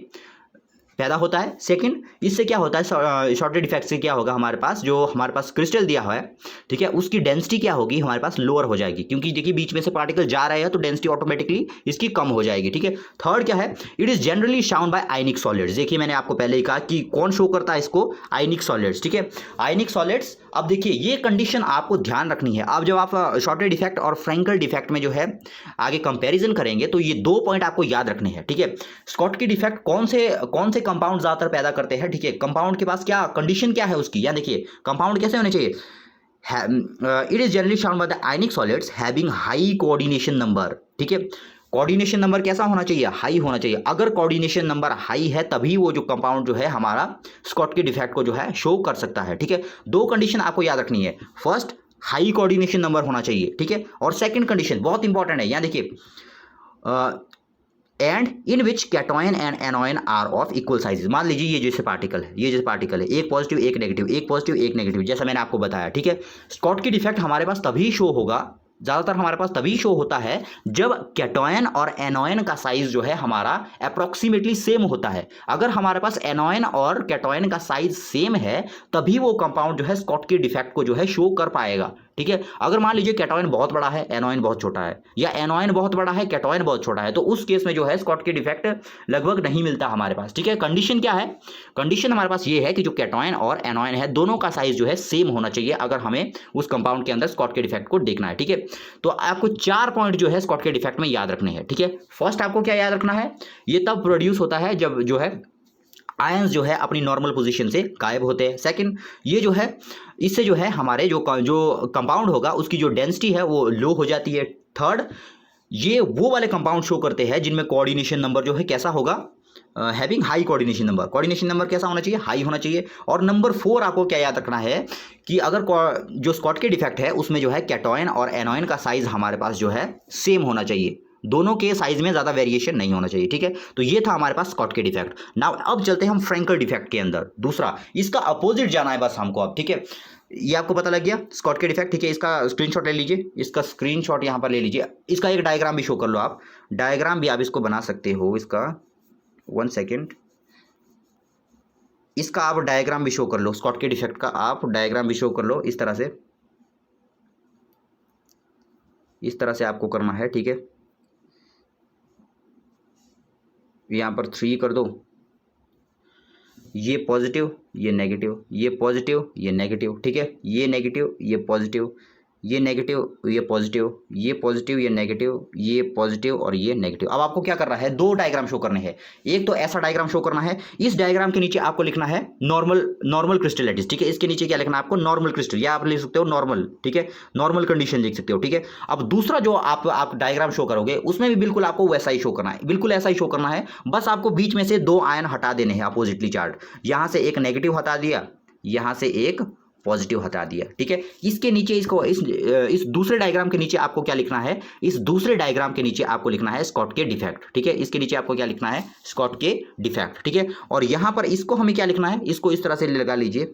पैदा होता है। सेकंड, इससे क्या होता है, शॉर्टेज डिफेक्ट से क्या होगा, हमारे पास जो हमारे पास क्रिस्टल दिया हुआ है, ठीक है, उसकी डेंसिटी क्या होगी, हमारे पास लोअर हो जाएगी, क्योंकि देखिए बीच में से पार्टिकल जा रहे हैं तो डेंसिटी ऑटोमेटिकली इसकी कम हो जाएगी। ठीक है, थर्ड क्या है, it is generally shown by ionic solids. देखिए मैंने आपको पहले ही कहा कि कौन शो करता है इसको, आयनिक सॉलिड्स। ठीक है, आयनिक सॉलिड्स। अब देखिए ये कंडीशन आपको ध्यान रखनी है। अब जब आप शॉर्टेज डिफेक्ट और फ्रैंकल डिफेक्ट में जो है आगे कंपैरिजन करेंगे तो ये दो पॉइंट आपको याद रखने हैं। ठीक है, स्कॉटकी डिफेक्ट कौन से कंपाउंड ज्यादातर पैदा करते हैं। ठीक है, कंपाउंड के पास क्या कंडीशन क्या है उसकी, या देखिए कंपाउंड कैसे होने चाहिए, it is generally found by the ionic solids having high coordination number. ठीक है, कोऑर्डिनेशन नंबर कैसा होना चाहिए, हाई होना चाहिए। अगर कोऑर्डिनेशन नंबर हाई है तभी वो जो कंपाउंड जो है हमारा स्कॉटकी डिफेक्ट को जो है शो कर सकता है। ठीक है, दो कंडीशन आपको याद रखनी है, फर्स्ट हाई कोऑर्डिनेशन नंबर होना चाहिए। ठीक है, और सेकंड कंडीशन बहुत इंपॉर्टेंट है, यहाँ देखिए, and in which cation and anion are of equal sizes. मान लीजिए ये जैसे पार्टिकल है, एक पॉजिटिव एक नेगेटिव, एक पॉजिटिव एक नेगेटिव, जैसा मैंने आपको बताया। ठीक है, स्कॉटकी डिफेक्ट हमारे पास तभी शो होगा, ज़्यादातर हमारे पास तभी शो होता है जब कैटोयन और एनोयन का साइज जो है हमारा अप्रोक्सीमेटली सेम होता है। अगर हमारे पास एनोयन और कैटोयन का साइज सेम है तभी वो कंपाउंड जो है स्कॉटकी डिफेक्ट को जो है शो कर पाएगा। ठीक है। अगर मान लीजिए कैटायन बहुत बड़ा है, एनोयन बहुत छोटा है, या एनोयन बहुत बड़ा है, कैटायन बहुत छोटा है, तो उस केस में जो है स्कॉटकी डिफेक्ट लगभग नहीं मिलता हमारे पास, ठीक है। कंडीशन क्या है? कंडीशन हमारे पास ये है कि जो कैटायन और एनोयन है दोनों का साइज जो है सेम होना चाहिए अगर हमें उस कंपाउंड के अंदर स्कॉटकी डिफेक्ट को देखना है, ठीक है। तो आपको 4 पॉइंट जो है स्कॉटकी डिफेक्ट में याद रखने हैं, ठीक है। फर्स्ट आपको क्या याद रखना है? ये तब प्रोड्यूस होता है जब जो है आयंस जो है अपनी नॉर्मल पोजीशन से गायब होते हैं। सेकंड, ये जो है इससे जो है हमारे जो कंपाउंड होगा उसकी जो डेंसिटी है वो लो हो जाती है। थर्ड, ये वो वाले कंपाउंड शो करते हैं जिनमें कोऑर्डिनेशन नंबर जो है कैसा होगा? Having high coordination number. Coordination number कैसा होना चाहिए? हाई होना चाहिए। और नंबर 4 आपको क्या याद रखना है कि अगर जो स्कॉटकी डिफेक्ट है उसमें जो है कैटायन और एनोयन का साइज हमारे पास जो है सेम होना चाहिए, दोनों के साइज में ज़्यादा वेरिएशन नहीं होना चाहिए, ठीक है। तो ये था हमारे पास स्कॉटकी डिफेक्ट। नाउ अब चलते हैं हम फ्रैंकल डिफेक्ट के अंदर। दूसरा, इसका अपोजिट जाना है बस हमको अब, ठीक है। ये आपको पता लग गया स्कॉटकी डिफेक्ट, ठीक है। इसका स्क्रीनशॉट ले लीजिए, इसका स्क्रीनशॉट यहाँ पर ले लीजिए। इसका एक डायग्राम भी शो कर लो आप, डायग्राम भी आप इसको बना सकते हो इसका। 1 सेकेंड, इसका आप डायग्राम भी शो कर लो, स्कॉटकी डिफेक्ट का आप डायग्राम भी शो कर लो इस तरह से, इस तरह से आपको करना है, ठीक है। यहाँ पर 3 कर दो, ये पॉजिटिव ये नेगेटिव, ये पॉजिटिव ये नेगेटिव, ठीक है। ये नेगेटिव ये पॉजिटिव, ये नेगेटिव ये पॉजिटिव, ये पॉजिटिव ये नेगेटिव, ये पॉजिटिव और ये नेगेटिव। अब आपको क्या करना है? 2 डायग्राम शो करने हैं। एक तो ऐसा डायग्राम शो करना है, इस डायग्राम के नीचे आपको लिखना है नॉर्मल क्रिस्टल लैटिस, ठीक है। इसके नीचे क्या लिखना है आपको? नॉर्मल क्रिस्टल, या आप लिख सकते हो नॉर्मल, ठीक है, नॉर्मल कंडीशन लिख सकते हो, ठीक है। अब दूसरा जो आप डायग्राम शो करोगे उसमें भी बिल्कुल आपको वैसा ही शो करना है, बिल्कुल ऐसा ही शो करना है। बस आपको बीच में से 2 आयन हटा देने हैं अपोजिटली चार्ज। यहां से एक नेगेटिव हटा दिया, यहां से एक पॉजिटिव हटा दिया, ठीक है। इसके नीचे इसको इस दूसरे डायग्राम के नीचे आपको क्या लिखना है? इस दूसरे डायग्राम के नीचे आपको लिखना है स्कॉटकी डिफेक्ट, ठीक है। इसके नीचे आपको क्या लिखना है? स्कॉटकी डिफेक्ट, ठीक है। और यहां पर इसको हमें क्या लिखना है? इसको इस तरह से लगा लीजिए,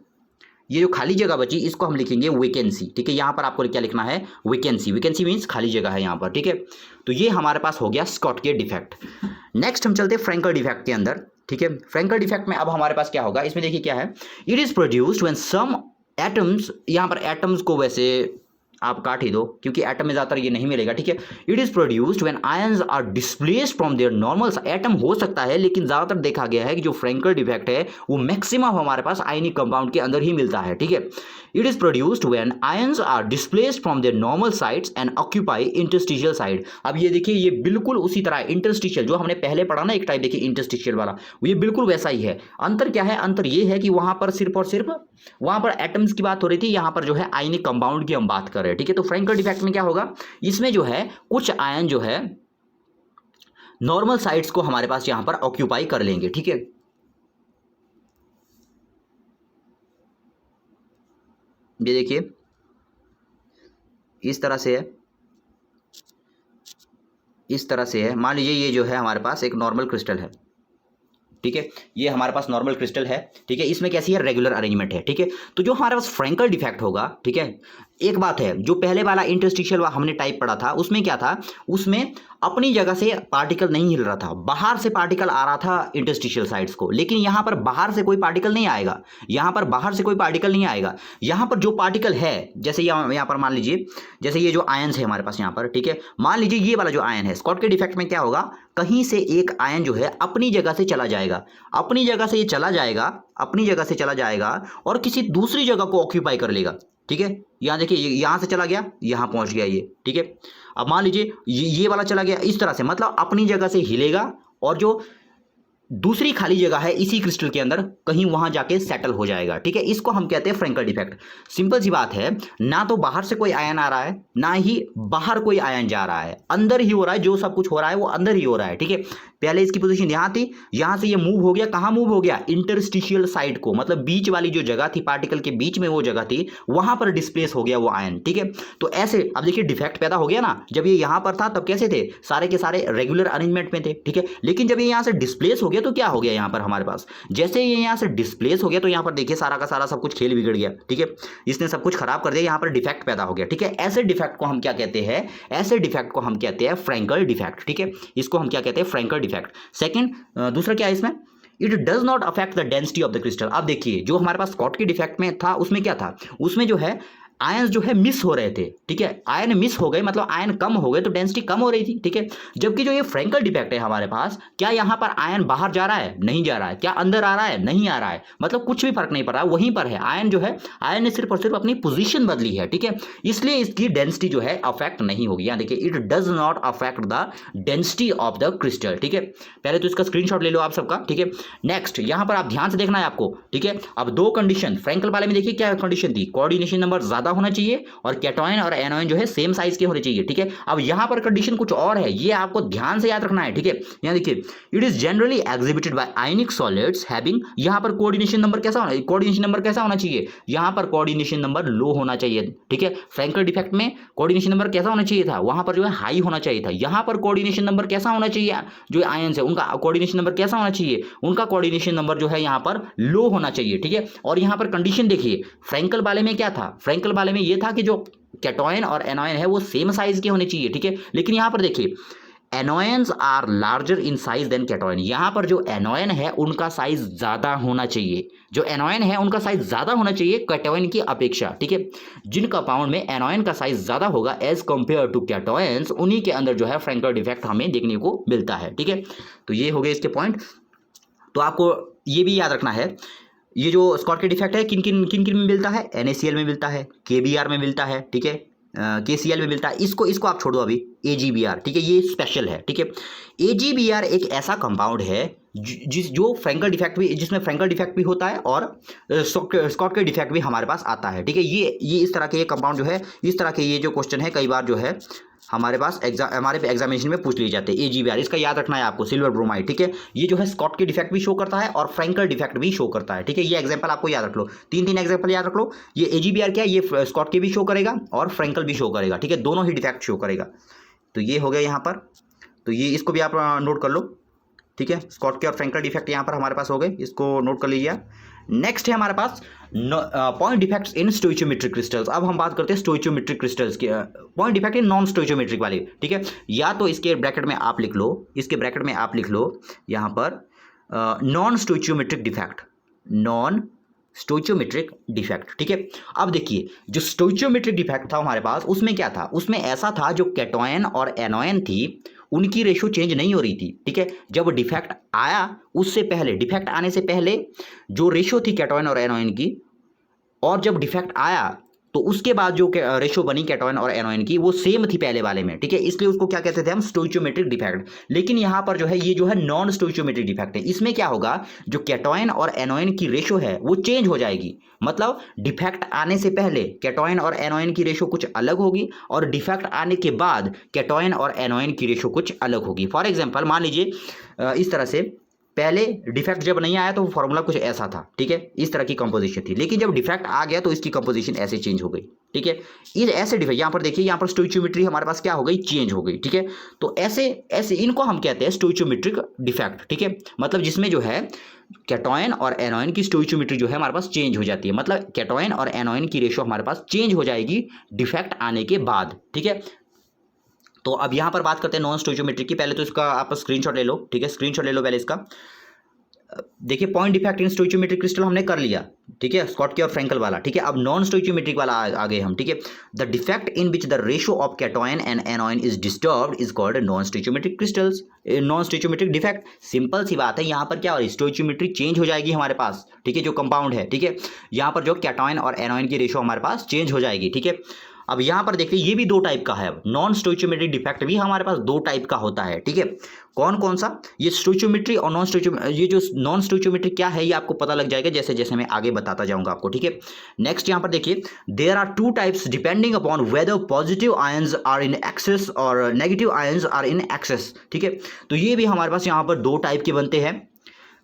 ये जो खाली जगह बची इसको हम लिखेंगे वैकेंसी, ठीक है। यहां पर आपको क्या लिखना है? वैकेंसी। वैकेंसी मींस खाली जगह है यहां पर, ठीक है। तो ये हमारे पास हो गया स्कॉटकी डिफेक्ट। नेक्स्ट हम चलते हैं फ्रैंकल डिफेक्ट के अंदर, ठीक है। फ्रैंकल डिफेक्ट में अब हमारे पास क्या होगा? इसमें देखिए क्या है, it is produced when some atoms, यहां पर एटम्स को वैसे आप काट ही दो क्योंकि एटम में ज़्यादातर ये नहीं मिलेगा, ठीक है। It is produced when ions are displaced from their normal. Atom हो सकता है लेकिन ज़्यादातर देखा गया है कि जो फ्रैंकल डिफेक्ट है वो मैक्सिमम हमारे पास आयनिक कंपाउंड के अंदर ही मिलता है, ठीक है। It is produced when ions are displaced from their normal sites and occupy interstitial side. अब ये देखिए, ये बिल्कुल उसी तरह इंटरस्टिशियल जो हमने पहले पढ़ा ना, एक टाइप देखिए इंटरस्टिशियल वाला, ये बिल्कुल वैसा ही है। अंतर क्या है? अंतर ये है कि वहां पर सिर्फ और सिर्फ वहां पर एटम्स की बात हो रही थी, यहां पर जो है आयनिक कंपाउंड की हम बात कर रहे हैं, ठीक है। तो फ्रैंकल डिफेक्ट में क्या होगा? इसमें जो है कुछ आयन जो है नॉर्मल साइट्स को हमारे पास यहां पर ऑक्यूपाई कर लेंगे, ठीक है। ये देखिए इस तरह से है, इस तरह से है। मान लीजिए ये जो है हमारे पास एक नॉर्मल क्रिस्टल है, ठीक है। ये हमारे पास नॉर्मल क्रिस्टल है, ठीक है। इसमें कैसी है? रेगुलर अरेंजमेंट है, ठीक है। तो जो हमारे पास फ्रैंकल डिफेक्ट होगा, ठीक है, एक बात है, जो पहले वाला इंटरस्टिशियल हमने टाइप पढ़ा था उसमें क्या था? उसमें अपनी जगह से पार्टिकल नहीं हिल रहा था, बाहर से पार्टिकल आ रहा था इंटरस्टिशियल साइड्स को। लेकिन यहां पर बाहर से कोई पार्टिकल नहीं आएगा, यहां पर बाहर से कोई पार्टिकल नहीं आएगा। यहां पर जो पार्टिकल है, जैसे यहां पर मान लीजिए, जैसे ये जो आयंस है हमारे पास यहां पर, ठीक है। मान लीजिए ये वाला जो आयन है, स्कॉटकी डिफेक्ट में क्या होगा? कहीं से एक आयन जो है अपनी जगह से चला जाएगा, अपनी जगह से ये चला जाएगा, अपनी जगह से चला जाएगा और किसी दूसरी जगह को ऑक्यूपाई कर लेगा, ठीक है। यहां देखिए, यहां से चला गया, यहां पहुंच गया ये, ठीक है। अब मान लीजिए ये वाला चला गया इस तरह से, मतलब अपनी जगह से हिलेगा और जो दूसरी खाली जगह है इसी क्रिस्टल के अंदर कहीं वहां जाके सेटल हो जाएगा, ठीक है। इसको हम कहते हैं फ्रैंकल डिफेक्ट। सिंपल सी बात है, ना तो बाहर से कोई आयन आ रहा है, ना ही बाहर कोई आयन जा रहा है, अंदर ही हो रहा है। जो सब कुछ हो रहा है वो अंदर ही हो रहा है, ठीक है। पहले इसकी पोजीशन यहां थी, यहां से ये मूव हो गया, कहां मूव हो गया? इंटरस्टिशियल साइड को, मतलब बीच वाली जो जगह थी, पार्टिकल के बीच में वो जगह थी, वहां पर डिस्प्लेस हो गया वो आयन, ठीक है। तो ऐसे अब देखिए डिफेक्ट पैदा हो गया ना। जब ये यहां पर था तब कैसे थे? सारे के सारे रेगुलर अरेंजमेंट में थे, ठीक है। लेकिन जब ये यहां से डिस्प्लेस हो गया तो क्या हो गया? यहां पर हमारे पास जैसे ये यहां से डिस्प्लेस हो गया तो यहां पर देखिए सारा का सारा सब कुछ खेल बिगड़ गया, ठीक है। इसने सब कुछ खराब कर दिया, यहां पर डिफेक्ट पैदा हो गया, ठीक है। ऐसे डिफेक्ट को हम क्या कहते हैं? ऐसे डिफेक्ट को हम कहते हैं फ्रैंकल डिफेक्ट, ठीक है। इसको हम क्या कहते हैं? Frenkel defect. सेकंड, दूसरा क्या है इसमें? It does not affect the density of the crystal. अब देखिए जो हमारे पास स्कॉटकी डिफेक्ट में था उसमें क्या था? उसमें जो है आयन जो है मिस हो रहे थे, ठीक है, आयन मिस हो गए मतलब आयन कम हो गए तो डेंसिटी कम हो रही थी, ठीक है। जबकि जो ये फ्रेंकल डिफेक्ट है हमारे पास, क्या यहाँ पर आयन बाहर जा रहा है? नहीं जा रहा है। क्या अंदर आ रहा है? नहीं आ रहा है। मतलब कुछ भी फर्क नहीं पड़ रहा, वहीं पर है आयन जो है, आयन ने सिर्फ और सिर्फ अपनी पोजीशन बदली है, ठीक है। इसलिए इसकी डेंसिटी जो है अफेक्ट नहीं होगी। यहाँ देखिए, it does not affect the density of the crystal, ठीक है। पहले तो इसका स्क्रीनशॉट ले लो आप सबका, ठीक है। नेक्स्ट यहाँ पर आप ध्यान से देखना है आपको, ठीक है। अब दो कंडीशन फ्रेंकल वाले में देखिए क्या कंडीशन थी, कोऑर्डिनेशन नंबर ज्यादा होना चाहिए और कैटोयन और एनोयन जो है सेम साइज के होने चाहिए, ठीक है। अब यहाँ पर कंडीशन कुछ और है, ये आपको ध्यान से याद रखना है, ठीक है। यहाँ देखिए, it is generally exhibited by ionic solids having, यहाँ पर कोऑर्डिनेशन नंबर कैसा होना, कोऑर्डिनेशन नंबर कैसा होना चाहिए, यहाँ पर कोऑर्डिनेशन नंबर लो होना चाहिए, ठीक है। फ्रेंकल डिफेक्ट में कोऑर्डिनेशन नंबर कैसा होना चाहिए था, वहां पर जो है हाई होना चाहिए था। यहाँ पर कोऑर्डिनेशन नंबर कैसा होना चाहिए, जो आयन है उनका कोऑर्डिनेशन नंबर कैसा होना चाहिए, उनका कोऑर्डिनेशन नंबर जो है यहाँ पर लो होना चाहिए, ठीक है। और यहाँ पर कंडीशन देखिए, फ्रेंकल वाले में क्या था, फ्रेंकल वाले में ये था कि जो कैटोयन और एनोयन है वो सेम साइज के होने चाहिए, ठीक है। लेकिन यहाँ पर देखिए, anions are larger in size than cation, यहाँ पर जो एनोयन है उनका साइज ज्यादा होना चाहिए, जो एनोयन है उनका साइज ज्यादा होना चाहिए कैटोयन की अपेक्षा, ठीक है। जिन कंपाउंड में एनोयन का साइज ज्यादा होगा एज कंपेयर टू कैटोयंस, उन्हीं के अंदर जो है फ्रेंकल डिफेक्ट हमें देखने को मिलता है, ठीक है। तो ये हो गए इसके पॉइंट। तो आपको ये भी याद रखना है, ये जो स्कॉट के डिफेक्ट है किन किन में मिलता है, NaCl में मिलता है, KBr में मिलता है, ठीक है, KCl में मिलता है। इसको आप छोड़ो अभी, AgBr, ठीक है, ये स्पेशल है, ठीक है। AgBr एक ऐसा कंपाउंड है जो फ्रेंकल डिफेक्ट भी, जिसमें फ्रेंकल डिफेक्ट भी होता है और स्कॉट के डिफेक्ट भी हमारे पास आता है, ठीक है। ये इस तरह के ये कंपाउंड जो है, इस तरह के ये जो क्वेश्चन है कई बार जो है हमारे पास हमारे एग्जामिनेशन में पूछ लिए जाते हैं। AgBr इसका याद रखना है आपको, सिल्वर ब्रोमाइड, ठीक है। ये जो है स्कॉट के डिफेक्ट भी शो करता है और फ्रेंकल डिफेक्ट भी शो करता है, ठीक है। ये एग्जांपल आपको याद रख लो, तीन एग्जांपल याद रख लो। ये AgBr क्या है, ये स्कॉट के भी शो करेगा और फ्रेंकल भी शो करेगा, ठीक है, दोनों ही डिफेक्ट शो करेगा। तो ये हो गया यहाँ पर, तो ये इसको भी आप नोट कर लो, ठीक है। स्कॉट के और फ्रेंकल डिफेक्ट यहाँ पर हमारे पास हो गए, इसको नोट कर लीजिए। नेक्स्ट है हमारे पास पॉइंट डिफेक्ट्स इन स्टोइचियोमेट्रिक क्रिस्टल्स। अब हम बात करते हैं स्टोइचियोमेट्रिक क्रिस्टल्स की, पॉइंट डिफेक्ट इन नॉन स्टोइचियोमेट्रिक वाले, ठीक है। या तो इसके ब्रैकेट में आप लिख लो, इसके ब्रैकेट में आप लिख लो यहाँ पर non stoichiometric defect, non stoichiometric defect, ठीक है। अब देखिए, जो स्टोइचियोमेट्रिक डिफेक्ट था हमारे पास, उसमें क्या था, उसमें ऐसा था जो कैटोयन और एनोयन थी उनकी रेशो चेंज नहीं हो रही थी, ठीक है। जब डिफेक्ट आया उससे पहले, डिफेक्ट आने से पहले जो रेशो थी कैटोयन और एनोयन की, और जब डिफेक्ट आया तो उसके बाद जो रेशो बनी कैटोयन और एनोयन की वो सेम थी पहले वाले में, ठीक है। इसलिए उसको क्या कहते थे हम, स्टोइचियोमेट्रिक डिफेक्ट। लेकिन यहाँ पर जो है ये जो है नॉन स्टोइचियोमेट्रिक डिफेक्ट है। इसमें क्या होगा, जो कैटोयन और एनोयन की रेशो है वो चेंज हो जाएगी। मतलब डिफेक्ट आने से पहले कैटोयन और एनोयन की रेशो कुछ अलग होगी और डिफेक्ट आने के बाद कैटोयन और एनोयन की रेशो कुछ अलग होगी। फॉर एग्जाम्पल मान लीजिए इस तरह से, पहले डिफेक्ट जब नहीं आया तो फॉर्मूला कुछ ऐसा था, ठीक है, इस तरह की कंपोजिशन थी। लेकिन जब डिफेक्ट आ गया तो इसकी कंपोजिशन ऐसे चेंज हो गई, ठीक है। इस ऐसे डिफेक्ट यहाँ पर देखिए, यहाँ पर स्टोइचियोमेट्री हमारे पास क्या हो गई, चेंज हो गई, ठीक है। तो ऐसे ऐसे इनको हम कहते हैं स्टोइचियोमेट्रिक डिफेक्ट, ठीक है। मतलब जिसमें जो है कैटोयन और एनोयन की स्टोइचियोमेट्री जो है हमारे पास चेंज हो जाती है। मतलब कैटोयन और एनोयन की रेशो हमारे पास चेंज हो जाएगी डिफेक्ट आने के बाद, ठीक है। तो अब यहाँ पर बात करते हैं नॉन स्टोइचियोमेट्रिक की। पहले तो इसका आप स्क्रीनशॉट ले लो, ठीक है, स्क्रीनशॉट ले लो पहले इसका। देखिए, पॉइंट डिफेक्ट इन स्टोइचियोमेट्रिक क्रिस्टल हमने कर लिया, ठीक है, स्कॉट के और फ्रेंकल वाला, ठीक है। अब नॉन स्टोइचियोमेट्रिक वाला आ गए हम, ठीक है। The defect in which the ratio of cation and anion is disturbed is called non stoichiometric crystals. Non stoichiometric defect, simple सी बात है, यहाँ पर क्या हो रही है, स्टोइचियोमेट्री चेंज हो जाएगी हमारे पास, ठीक है, जो कंपाउंड है, ठीक है। यहाँ पर जो कैटोयन और एनोयन की रेशो हमारे पास चेंज हो जाएगी, ठीक है। अब यहाँ पर देखिए, ये भी दो टाइप का है, नॉन स्टोइचियोमेट्रिक डिफेक्ट भी हमारे पास दो टाइप का होता है, ठीक है। कौन कौन सा, ये स्टोइचियोमेट्री और नॉन स्टोइचियोमेट्री। ये जो नॉन स्टोइचियोमेट्री क्या है ये आपको पता लग जाएगा जैसे जैसे मैं आगे बताता जाऊंगा आपको, ठीक है। नेक्स्ट यहाँ पर देखिए, there are two types depending upon whether positive ions are in excess or negative ions are in excess, ठीक है। तो ये भी हमारे पास यहाँ पर दो टाइप के बनते हैं।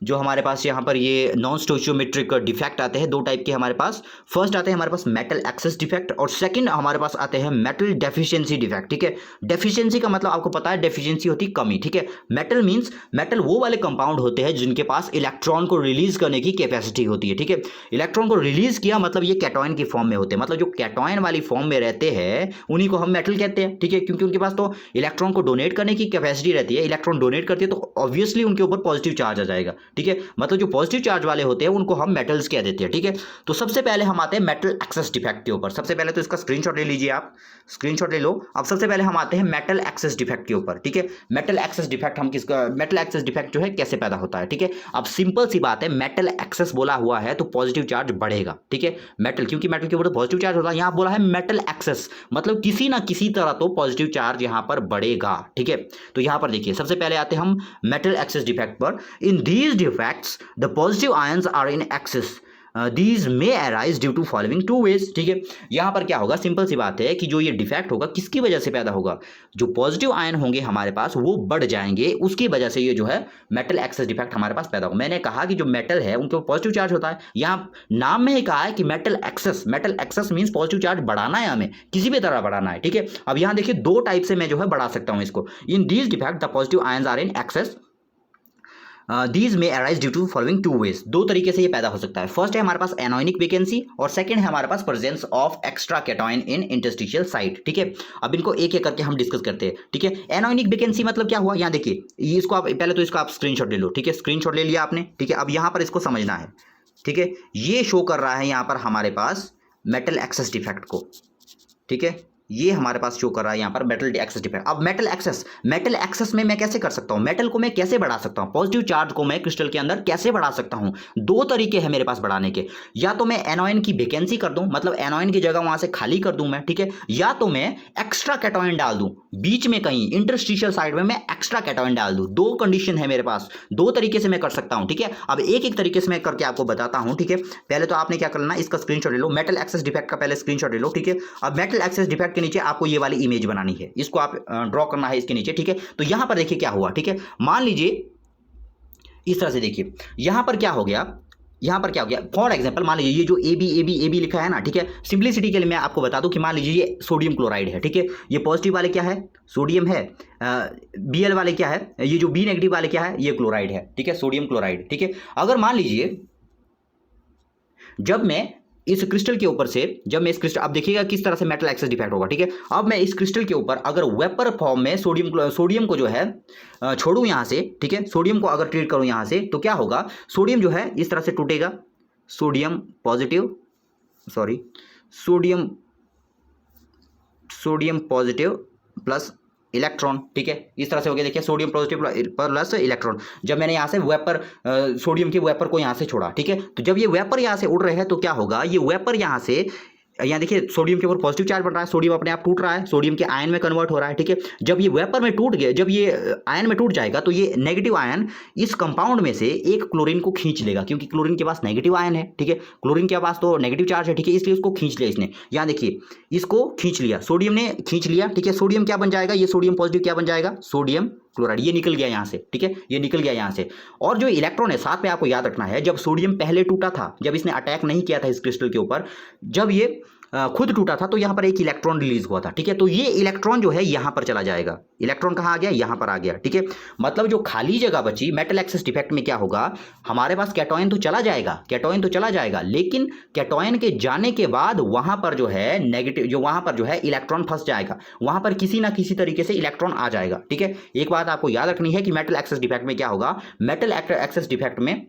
जो हमारे पास यहाँ पर ये नॉन स्टोइचियोमेट्रिक डिफेक्ट आते हैं, दो टाइप के हमारे पास। फर्स्ट आते हैं हमारे पास मेटल एक्सेस डिफेक्ट और सेकंड हमारे पास आते हैं मेटल डेफिशिएंसी डिफेक्ट, ठीक है। डेफिशिएंसी का मतलब आपको पता है, डेफिशिएंसी होती कमी, ठीक है। मेटल मींस, मेटल वो वाले कंपाउंड होते हैं जिनके पास इलेक्ट्रॉन को रिलीज करने की कैपेसिटी होती है, ठीक है। इलेक्ट्रॉन को रिलीज किया मतलब ये कैटोयन की फॉर्म में होते हैं, मतलब जो कैटोयन वाली फॉर्म में रहते हैं उन्हीं को हम मेटल कहते हैं, ठीक है, क्योंकि उनके पास तो इलेक्ट्रॉन को डोनेट करने की कैपेसिटी रहती है। इलेक्ट्रॉन डोनेट करती है तो ऑब्वियसली उनके ऊपर पॉजिटिव चार्ज आ जाएगा, ठीक है, मतलब जो पॉजिटिव चार्ज वाले होते हैं उनको हम मेटल्स कह देते हैं। ठीक है, तो सबसे पहले हम आते हैं मेटल एक्सेस डिफेक्ट के ऊपर। सबसे पहले तो इसका स्क्रीनशॉट ले लीजिए, आप स्क्रीनशॉट ले लो। अब सबसे पहले हम आते हैं मेटल एक्सेस डिफेक्ट के ऊपर। ठीक है, मेटल एक्सेस डिफेक्ट हम किसका, मेटल एक्सेस डिफेक्ट जो है कैसे पैदा होता है। ठीक है, अब सिंपल सी बात है, मेटल एक्सेस बोला हुआ है तो पॉजिटिव चार्ज बढ़ेगा। ठीक है, मेटल, क्योंकि मेटल के ऊपर पॉजिटिव चार्ज होता है, यहां बोला है मेटल एक्सेस, मतलब किसी ना किसी तरह तो पॉजिटिव चार्ज यहां पर बढ़ेगा। ठीक है, तो यहां पर देखिए सबसे पहले आते हैं हम मेटल एक्सेस डिफेक्ट पर। In these defects the positive ions are in excess, these may arise due to following two ways. ठीक है, यहां पर क्या होगा, सिंपल सी बात है कि जो ये डिफेक्ट होगा किसकी वजह से पैदा होगा, जो पॉजिटिव आयन होंगे हमारे पास वो बढ़ जाएंगे, उसकी वजह से ये जो है मेटल एक्सेस डिफेक्ट हमारे पास पैदा होगा। मैंने कहा कि जो मेटल है उनके ऊपर पॉजिटिव चार्ज होता है, यहाँ नाम में ही कहा है कि metal access means positive charge बढ़ाना है, हमें किसी भी तरह बढ़ाना है। ठीक है, अब यहाँ देखिए दो टाइप से मैं जो है बढ़ा सकता हूँ इसको। In these defect the positive ions are in excess, these may arise due to following two ways. दो तरीके से ये पैदा हो सकता है। फर्स्ट है हमारे पास एनोनिक वैकेंसी और सेकंड है हमारे पास presence of extra cation in interstitial site. ठीक है, अब इनको एक एक करके हम डिस्कस करते हैं। ठीक है, एनोनिक वैकेंसी मतलब क्या हुआ, यहाँ देखिए इसको आप पहले तो इसका आप स्क्रीनशॉट ले लो। ठीक है, स्क्रीनशॉट ले लिया आपने। ठीक है, अब यहाँ पर इसको समझना है। ठीक है, ये शो कर रहा है यहाँ पर हमारे पास मेटल एक्सेस डिफेक्ट को। ठीक है, ये हमारे पास शो कर रहा है यहाँ पर मेटल एक्सेस डिफेक्ट। अब मेटल एक्सेस में मैं कैसे कर सकता हूँ, मेटल को मैं कैसे बढ़ा सकता हूँ, पॉजिटिव चार्ज को मैं क्रिस्टल के अंदर कैसे बढ़ा सकता हूँ। दो तरीके हैं मेरे पास बढ़ाने के, या तो मैं एनोइन की वैकेंसी कर दूं, मतलब एनोइन की जगह वहां से खाली कर दूं मैं। ठीक है, या तो मैं एक्स्ट्रा कैटायन डाल दूं बीच में, कहीं इंटरस्टिशियल साइड में मैं एक्स्ट्रा कैटायन डाल दूं। दो कंडीशन है मेरे पास, दो तरीके से मैं कर सकता हूं। ठीक है, अब एक एक तरीके से मैं करके आपको बताता हूं। ठीक है, पहले तो आपने क्या करना है, इसका स्क्रीनशॉट ले लो, मेटल एक्सेस डिफेक्ट का पहले स्क्रीनशॉट ले लो। ठीक है, अब मेटल एक्सेस डिफेक्ट के नीचे आपको ये वाली इमेज बनानी है, इसको आप ड्रॉ करना है इसके नीचे। ठीक है, तो यहां पर देखिए क्या हुआ। ठीक है, मान लीजिए इस तरह से देखिए यहां पर क्या हो गया, यहां पर क्या हो गया, फॉर एग्जांपल मान लीजिए ये जो ए बी लिखा है ना। ठीक है, सिंपलिसिटी के लिए मैं आपको बता दूं कि मान लीजिए ये सोडियम क्लोराइड है। ठीक है, ये पॉजिटिव वाले क्या है, सोडियम है, Bl वाले क्या है, ये जो बी नेगेटिव वाले क्या है, ये क्लोराइड है। ठीक है, सोडियम क्लोराइड। ठीक है, अगर मान लीजिए जब मैं इस क्रिस्टल के ऊपर से, जब मैं इस क्रिस्टल, अब देखिएगा किस तरह से मेटल एक्सेस डिफेक्ट होगा। ठीक है, अब मैं इस क्रिस्टल के ऊपर अगर वेपर फॉर्म में सोडियम को जो है छोड़ूं यहां से। ठीक है, सोडियम को अगर ट्रीट करूं यहां से तो क्या होगा, सोडियम जो है इस तरह से टूटेगा, सोडियम पॉजिटिव प्लस इलेक्ट्रॉन। ठीक है, इस तरह से हो गया। देखिए सोडियम पॉजिटिव प्लस इलेक्ट्रॉन, जब मैंने यहाँ से वेपर सोडियम के वेपर को यहाँ से छोड़ा। ठीक है, तो जब ये वेपर यहाँ से उड़ रहे हैं तो क्या होगा, ये वेपर यहाँ से, यहाँ देखिए सोडियम के ऊपर पॉजिटिव चार्ज बढ़ रहा है, सोडियम अपने आप टूट रहा है, सोडियम के आयन में कन्वर्ट हो रहा है। ठीक है, जब ये वेपर में टूट गया, जब ये आयन में टूट जाएगा तो ये नेगेटिव आयन इस कंपाउंड में से एक क्लोरीन को खींच लेगा, क्योंकि क्लोरीन के पास नेगेटिव आयन है। ठीक है, क्लोरीन के पास तो नेगेटिव चार्ज है। ठीक है, इसलिए उसको खींच लिया इसने, यहाँ देखिए इसको खींच लिया, सोडियम ने खींच लिया। ठीक है, सोडियम क्या बन जाएगा, ये सोडियम पॉजिटिव क्या बन जाएगा, सोडियम क्लोराइड, ये निकल गया यहाँ से। ठीक है, ये निकल गया यहाँ से। और जो इलेक्ट्रॉन है साथ में आपको याद रखना है, जब सोडियम पहले टूटा था, जब इसने अटैक नहीं किया था इस क्रिस्टल के ऊपर, जब ये खुद टूटा था तो यहां पर एक इलेक्ट्रॉन रिलीज हुआ था। ठीक है, तो ये इलेक्ट्रॉन जो है यहां पर चला जाएगा, इलेक्ट्रॉन कहां आ गया, यहां पर आ गया। ठीक है, मतलब जो खाली जगह बची मेटल एक्सेस डिफेक्ट में क्या होगा, हमारे पास कैटायन तो चला जाएगा, लेकिन कैटायन के जाने के बाद वहां पर जो है नेगेटिव, जो वहां पर जो है इलेक्ट्रॉन फंस जाएगा, वहां पर किसी ना किसी तरीके से इलेक्ट्रॉन आ जाएगा। ठीक है, एक बात आपको याद रखनी है कि मेटल एक्सेस डिफेक्ट में क्या होगा, मेटल एक्सेस डिफेक्ट में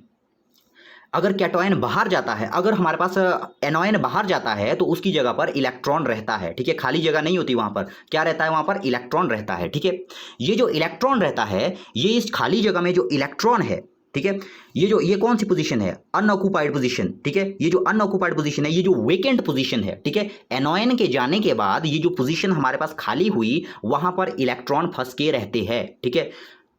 अगर कैटायन बाहर जाता है, अगर हमारे पास एनोयन बाहर जाता है तो उसकी जगह पर इलेक्ट्रॉन रहता है। ठीक है, खाली जगह नहीं होती, वहां पर क्या रहता है, वहां पर इलेक्ट्रॉन रहता है। ठीक है, ये जो इलेक्ट्रॉन रहता है, ये इस खाली जगह में जो इलेक्ट्रॉन है, ठीक है, ये कौन सी पोजीशन है, अनऑक्युपाइड पोजीशन। ठीक है, ये जो अनऑक्युपाइड पोजीशन है, ये जो वेकेंट पोजीशन है। ठीक है, एनोयन के जाने के बाद ये जो पोजीशन हमारे पास खाली हुई, वहां पर इलेक्ट्रॉन फंस के रहते हैं। ठीक है,